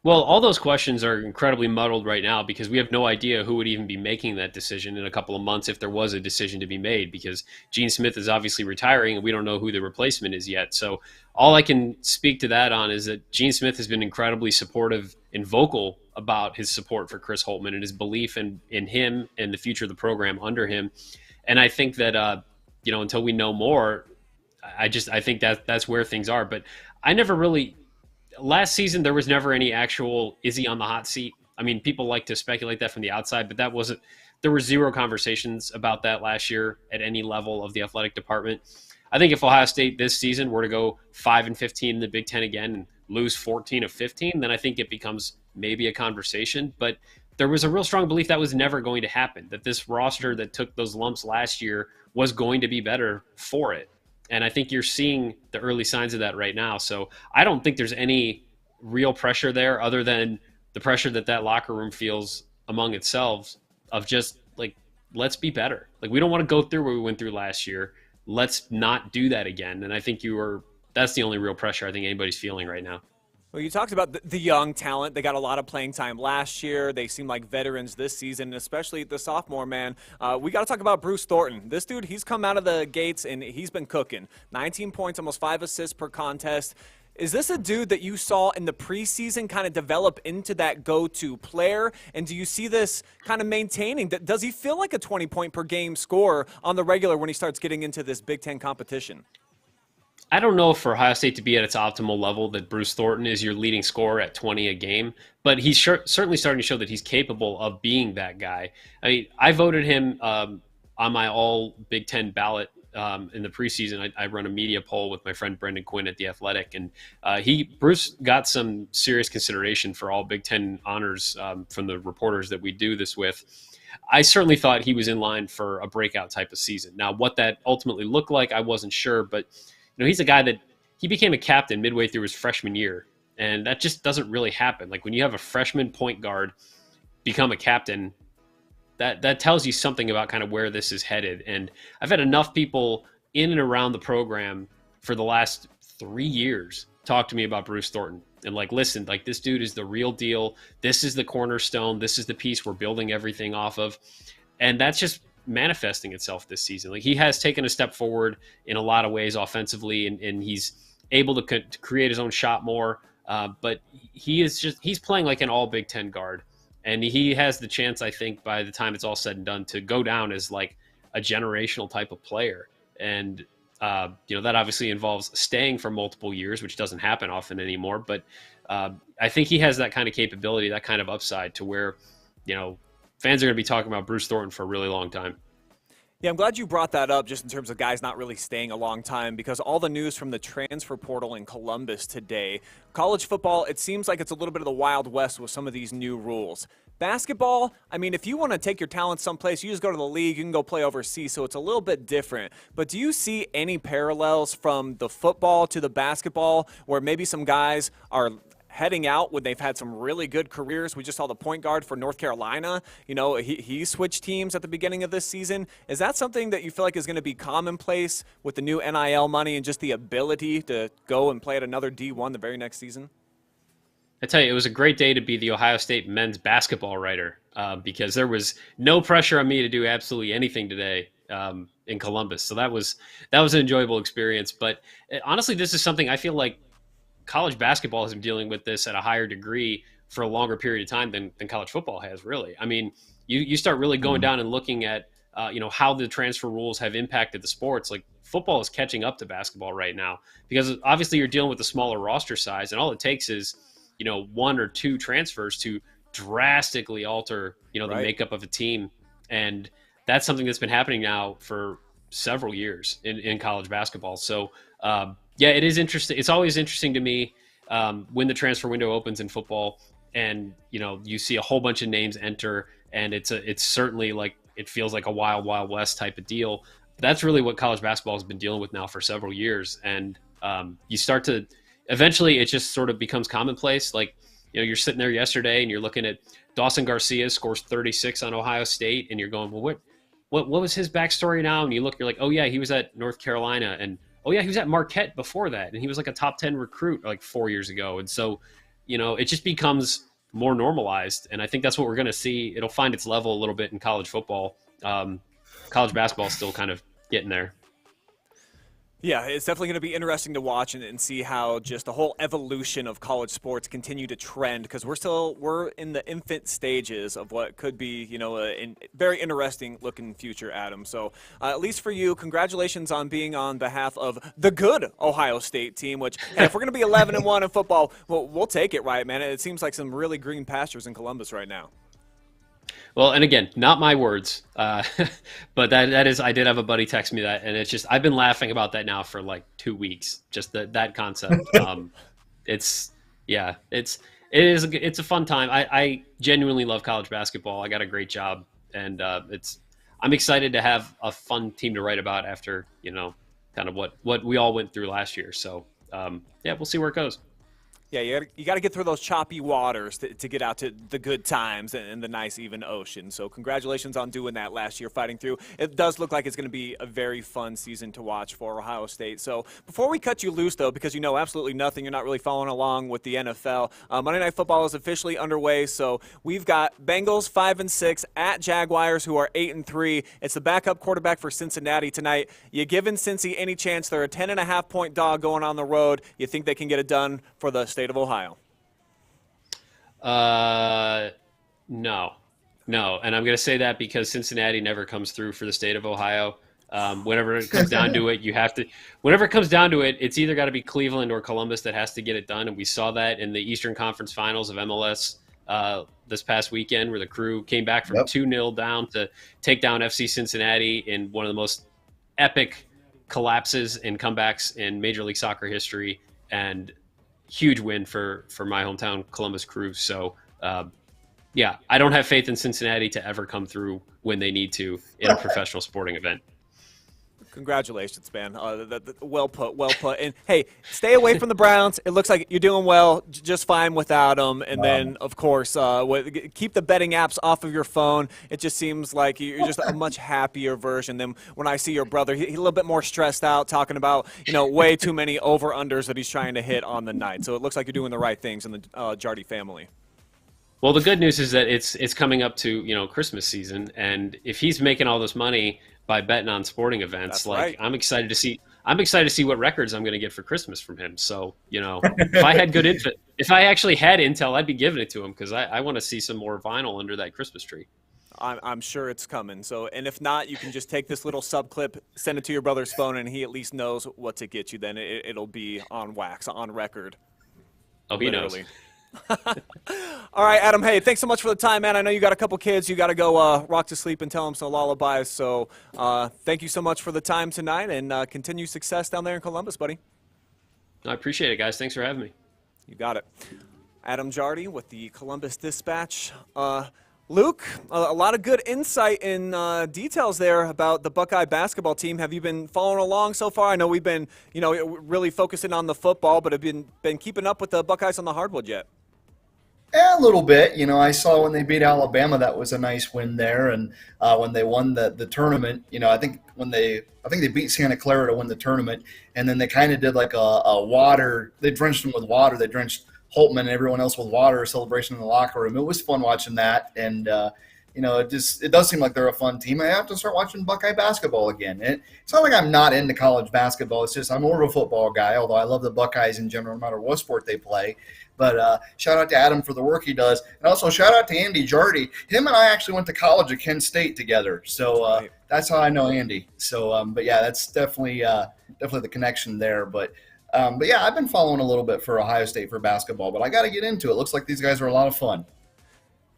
Well, all those questions are incredibly muddled right now because we have no idea who would even be making that decision in a couple of months if there was a decision to be made, because Gene Smith is obviously retiring and we don't know who the replacement is yet. So all I can speak to that on is that Gene Smith has been incredibly supportive and vocal about his support for Chris Holtman and his belief in him and the future of the program under him. And I think that, until we know more, I think that's where things are. But I never really... Last season, there was never any actual, is he on the hot seat? I mean, people like to speculate that from the outside, but there were zero conversations about that last year at any level of the athletic department. I think if Ohio State this season were to go 5-15 in the Big Ten again and lose 14 of 15, then I think it becomes maybe a conversation. But there was a real strong belief that was never going to happen, that this roster that took those lumps last year was going to be better for it. And I think you're seeing the early signs of that right now. So I don't think there's any real pressure there other than the pressure that locker room feels among itself of just, like, let's be better. Like, we don't want to go through what we went through last year. Let's not do that again. And I think that's the only real pressure I think anybody's feeling right now. Well, you talked about the young talent. They got a lot of playing time last year. They seem like veterans this season, especially the sophomore, man. We got to talk about Bruce Thornton. This dude, he's come out of the gates, and he's been cooking. 19 points, almost 5 assists per contest. Is this a dude that you saw in the preseason kind of develop into that go-to player? And do you see this kind of maintaining? Does he feel like a 20-point-per-game scorer on the regular when he starts getting into this Big Ten competition? I don't know if for Ohio State to be at its optimal level that Bruce Thornton is your leading scorer at 20 a game, but he's certainly starting to show that he's capable of being that guy. I mean, I voted him on my all Big Ten ballot in the preseason. I run a media poll with my friend Brendan Quinn at The Athletic, and Bruce got some serious consideration for all Big Ten honors from the reporters that we do this with. I certainly thought he was in line for a breakout type of season. Now, what that ultimately looked like, I wasn't sure, but he's a guy that he became a captain midway through his freshman year, and that just doesn't really happen. Like when you have a freshman point guard become a captain, that tells you something about kind of where this is headed. And I've had enough people in and around the program for the last 3 years talk to me about Bruce Thornton and like, listen, like this dude is the real deal. This is the cornerstone. This is the piece we're building everything off of. And that's just manifesting itself this season. Like he has taken a step forward in a lot of ways offensively, and he's able to create his own shot more. But he's playing like an all Big Ten guard. And he has the chance, I think, by the time it's all said and done, to go down as like a generational type of player. And, that obviously involves staying for multiple years, which doesn't happen often anymore. But I think he has that kind of capability, that kind of upside to where, fans are going to be talking about Bruce Thornton for a really long time. Yeah, I'm glad you brought that up just in terms of guys not really staying a long time, because all the news from the transfer portal in Columbus today, college football, it seems like it's a little bit of the Wild West with some of these new rules. Basketball, I mean, if you want to take your talent someplace, you just go to the league, you can go play overseas, so it's a little bit different. But do you see any parallels from the football to the basketball where maybe some guys are heading out when they've had some really good careers? We just saw the point guard for North Carolina. He switched teams at the beginning of this season. Is that something that you feel like is going to be commonplace with the new NIL money and just the ability to go and play at another D1 the very next season? I tell you, it was a great day to be the Ohio State men's basketball writer because there was no pressure on me to do absolutely anything today in Columbus. So that was an enjoyable experience. But honestly, this is something I feel like college basketball has been dealing with this at a higher degree for a longer period of time than college football has, really. I mean, you start really going down and looking at, how the transfer rules have impacted the sports. Like football is catching up to basketball right now because obviously you're dealing with a smaller roster size, and all it takes is, 1 or 2 transfers to drastically alter, the makeup of a team. And that's something that's been happening now for several years in college basketball. So, yeah, it is interesting. It's always interesting to me when the transfer window opens in football, and you see a whole bunch of names enter, and it's certainly like it feels like a wild west type of deal. That's really what college basketball has been dealing with now for several years, and you start to eventually it just sort of becomes commonplace. Like you're sitting there yesterday and you're looking at Dawson Garcia scores 36 on Ohio State, and you're going, well, what was his backstory now? And you're like, oh yeah, he was at North Carolina, and oh yeah, he was at Marquette before that, and he was like a top 10 recruit like 4 years ago. And so, it just becomes more normalized, and I think that's what we're going to see. It'll find its level a little bit in college football. College basketball is still kind of getting there. Yeah, it's definitely going to be interesting to watch and see how just the whole evolution of college sports continue to trend, because we're in the infant stages of what could be, a very interesting looking future, Adam. So at least for you, congratulations on being on behalf of the good Ohio State team, which hey, if we're going to be 11-1 in football, we'll take it, right, man? It seems like some really green pastures in Columbus right now. Well, and again, not my words, but that is, I did have a buddy text me that, and it's just, I've been laughing about that now for like 2 weeks, just that concept. It's a fun time. I genuinely love college basketball. I got a great job, and I'm excited to have a fun team to write about after, kind of what we all went through last year. So yeah, we'll see where it goes. Yeah, you got to get through those choppy waters to get out to the good times and the nice, even ocean. So congratulations on doing that last year, fighting through. It does look like it's going to be a very fun season to watch for Ohio State. So before we cut you loose, though, because you know absolutely nothing, you're not really following along with the NFL, Monday Night Football is officially underway. So we've got Bengals 5-6 at Jaguars, who are 8-3. It's the backup quarterback for Cincinnati tonight. You giving Cincy any chance? They're a 10.5-point dog going on the road. You think they can get it done for the state of Ohio? No. And I'm going to say that because Cincinnati never comes through for the state of Ohio. Whenever it comes down to it, it's either got to be Cleveland or Columbus that has to get it done. And we saw that in the Eastern Conference Finals of MLS this past weekend, where the Crew came back from 2-0 down to take down FC Cincinnati in one of the most epic collapses and comebacks in Major League Soccer history. And huge win for my hometown Columbus Crew. So I don't have faith in Cincinnati to ever come through when they need to in a professional sporting event. Congratulations, man. Well put. And, hey, stay away from the Browns. It looks like you're doing well, just fine without them. And then, of course, keep the betting apps off of your phone. It just seems like you're just a much happier version than when I see your brother. He's a little bit more stressed out, talking about, way too many over-unders that he's trying to hit on the night. So it looks like you're doing the right things in the Jardy family. Well, the good news is that it's coming up to, Christmas season. And if he's making all this money by betting on sporting events, right. I'm excited to see what records I'm going to get for Christmas from him. So, if I had if I actually had intel, I'd be giving it to him because I want to see some more vinyl under that Christmas tree. I'm sure it's coming. So, and if not, you can just take this little sub clip, send it to your brother's phone, and he at least knows what to get you. Then it'll be on wax, on record. Oh, he knows. All right, Adam, hey, thanks so much for the time, man. I know you got a couple kids. You got to go rock to sleep and tell them some lullabies. So thank you so much for the time tonight, and continue success down there in Columbus, buddy. I appreciate it, guys. Thanks for having me. You got it. Adam Jardy with the Columbus Dispatch. Luke, a lot of good insight and details there about the Buckeye basketball team. Have you been following along so far? I know we've been, really focusing on the football, but have been keeping up with the Buckeyes on the hardwood yet? Yeah, a little bit. I saw when they beat Alabama, that was a nice win there, and when they won the tournament, I think they beat Santa Clara to win the tournament, and then they kind of did like a water. They drenched them with water. They drenched Holtman and everyone else with water, celebration in the locker room. It was fun watching that, and it does seem like they're a fun team. I have to start watching Buckeye basketball again. It's not like I'm not into college basketball. It's just I'm more of a football guy, although I love the Buckeyes in general, no matter what sport they play. But shout out to Adam for the work he does. And also shout out to Andy Jardy. Him and I actually went to college at Kent State together. So that's how I know Andy. So, but yeah, that's definitely the connection there. But yeah, I've been following a little bit for Ohio State for basketball, but I got to get into it. Looks like these guys are a lot of fun.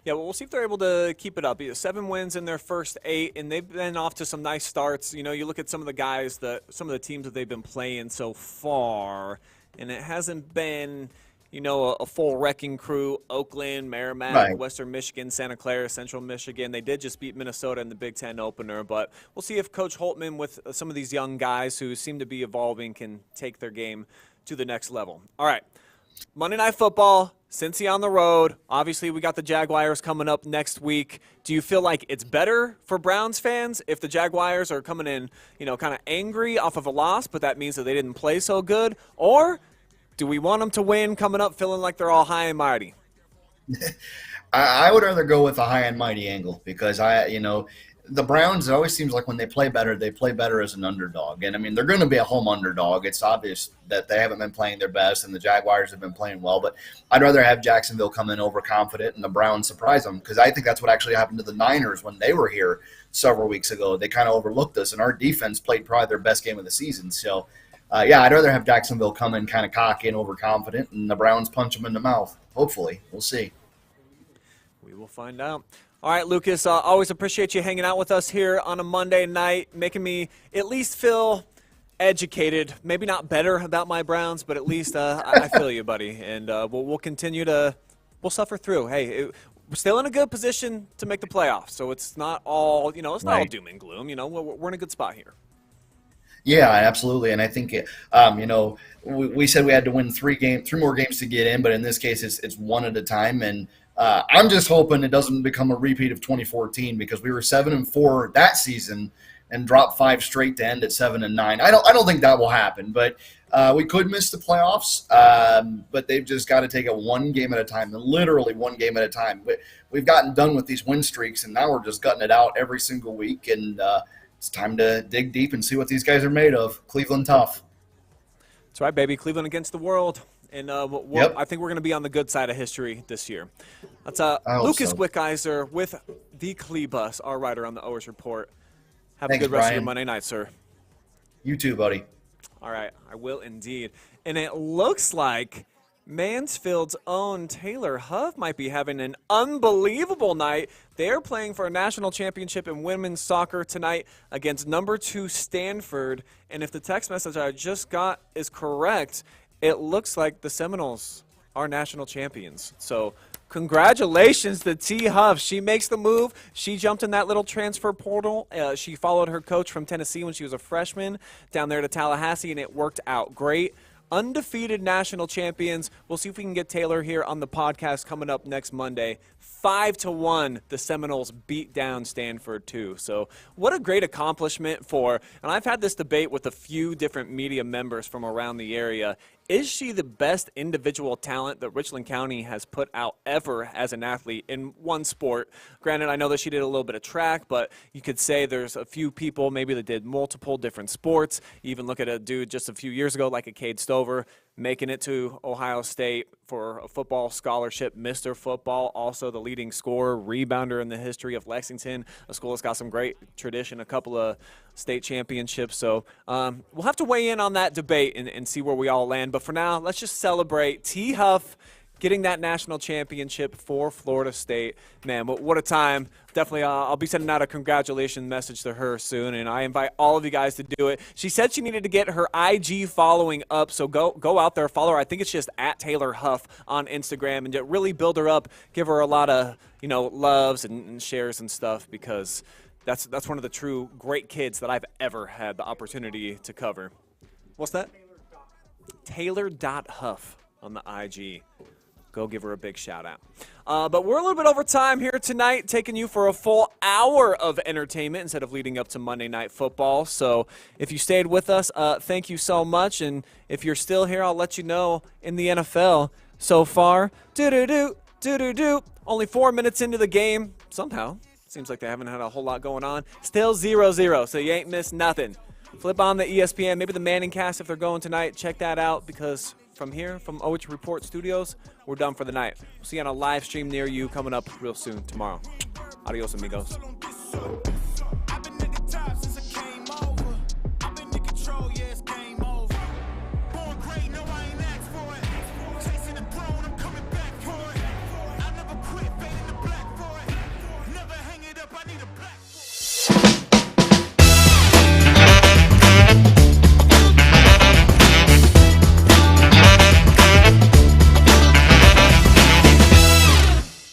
Yeah, well, we'll see if they're able to keep it up. 7 wins in their first 8, and they've been off to some nice starts. You look at some of the guys, some of the teams that they've been playing so far, and it hasn't been, a full wrecking crew. Oakland, Merrimack, Right. Western Michigan, Santa Clara, Central Michigan. They did just beat Minnesota in the Big Ten opener, but we'll see if Coach Holtman, with some of these young guys who seem to be evolving, can take their game to the next level. All right, Monday Night Football. Cincy on the road. Obviously, we got the Jaguars coming up next week. Do you feel like it's better for Browns fans if the Jaguars are coming in, kind of angry off of a loss, but that means that they didn't play so good? Or do we want them to win coming up feeling like they're all high and mighty? I would rather go with a high and mighty angle because the Browns, it always seems like when they play better as an underdog. And, I mean, they're going to be a home underdog. It's obvious that they haven't been playing their best and the Jaguars have been playing well. But I'd rather have Jacksonville come in overconfident and the Browns surprise them because I think that's what actually happened to the Niners when they were here several weeks ago. They kind of overlooked us, and our defense played probably their best game of the season. So, yeah, I'd rather have Jacksonville come in kind of cocky and overconfident and the Browns punch them in the mouth. Hopefully. We'll see. We will find out. All right, Lucas, always appreciate you hanging out with us here on a Monday night, making me at least feel educated, maybe not better about my Browns, but at least I feel you, buddy. And we'll continue we'll suffer through. Hey, we're still in a good position to make the playoffs, so it's not all, it's not all doom and gloom. We're in a good spot here. Yeah, absolutely. And I think, we said we had to win 3 more games to get in, but in this case, it's one at a time. And I'm just hoping it doesn't become a repeat of 2014 because we were 7-4 that season and dropped 5 straight to end at 7-9. I don't think that will happen, but we could miss the playoffs. But they've just got to take it one game at a time, literally one game at a time. But we've gotten done with these win streaks, and now we're just gutting it out every single week. And it's time to dig deep and see what these guys are made of. Cleveland tough. That's right, baby. Cleveland against the world. And Yep. I think we're going to be on the good side of history this year. That's Lucas Wickiser with the Cleebus, our writer on the OH.Report. Have Thanks, a good rest of Brian. your Monday night, sir. You too, buddy. All right, I will indeed. And it looks like Mansfield's own Taylor Huff might be having an unbelievable night. They're playing for a national championship in women's soccer tonight against number 2 Stanford. And if the text message I just got is correct, it looks like the Seminoles are national champions. So Congratulations to T. Huff. She makes the move. She jumped in that little transfer portal. She followed her coach from Tennessee when she was a freshman down there to Tallahassee, and it worked out great. Undefeated national champions. We'll see if we can get Taylor here on the podcast coming up next Monday. 5-1, the Seminoles beat down Stanford too. So what a great accomplishment for, and I've had this debate with a few different media members from around the area. Is she the best individual talent that Richland County has put out ever as an athlete in one sport? Granted, I know that she did a little bit of track, but you could say there's a few people maybe that did multiple different sports. You even look at a dude just a few years ago like a Cade Stover, making it to Ohio State for a football scholarship, Mr. Football, also the leading scorer, rebounder in the history of Lexington, a school that's got some great tradition, a couple of state championships. So we'll have to weigh in on that debate and see where we all land. But for now, let's just celebrate T. Huff getting that national championship for Florida State. Man, what a time. Definitely, I'll be sending out a congratulations message to her soon, and I invite all of you guys to do it. She said she needed to get her IG following up, so go out there, follow her. I think it's just at Taylor Huff on Instagram, and to really build her up, give her a lot of loves and shares and stuff, because that's one of the true great kids that I've ever had the opportunity to cover. What's that? Taylor.Huff on the IG. Go give her a big shout out. But we're a little bit over time here tonight, taking you for a full hour of entertainment instead of leading up to Monday Night Football. So if you stayed with us, thank you so much. And if you're still here, I'll let you know in the NFL so far. Only 4 minutes into the game. Somehow, seems like they haven't had a whole lot going on. Still 0-0, so you ain't missed nothing. Flip on the ESPN, maybe the Manning cast if they're going tonight. Check that out, because from here, from OH.Report Studios, we're done for the night. We'll see you on a live stream near you coming up real soon tomorrow. Adios, amigos.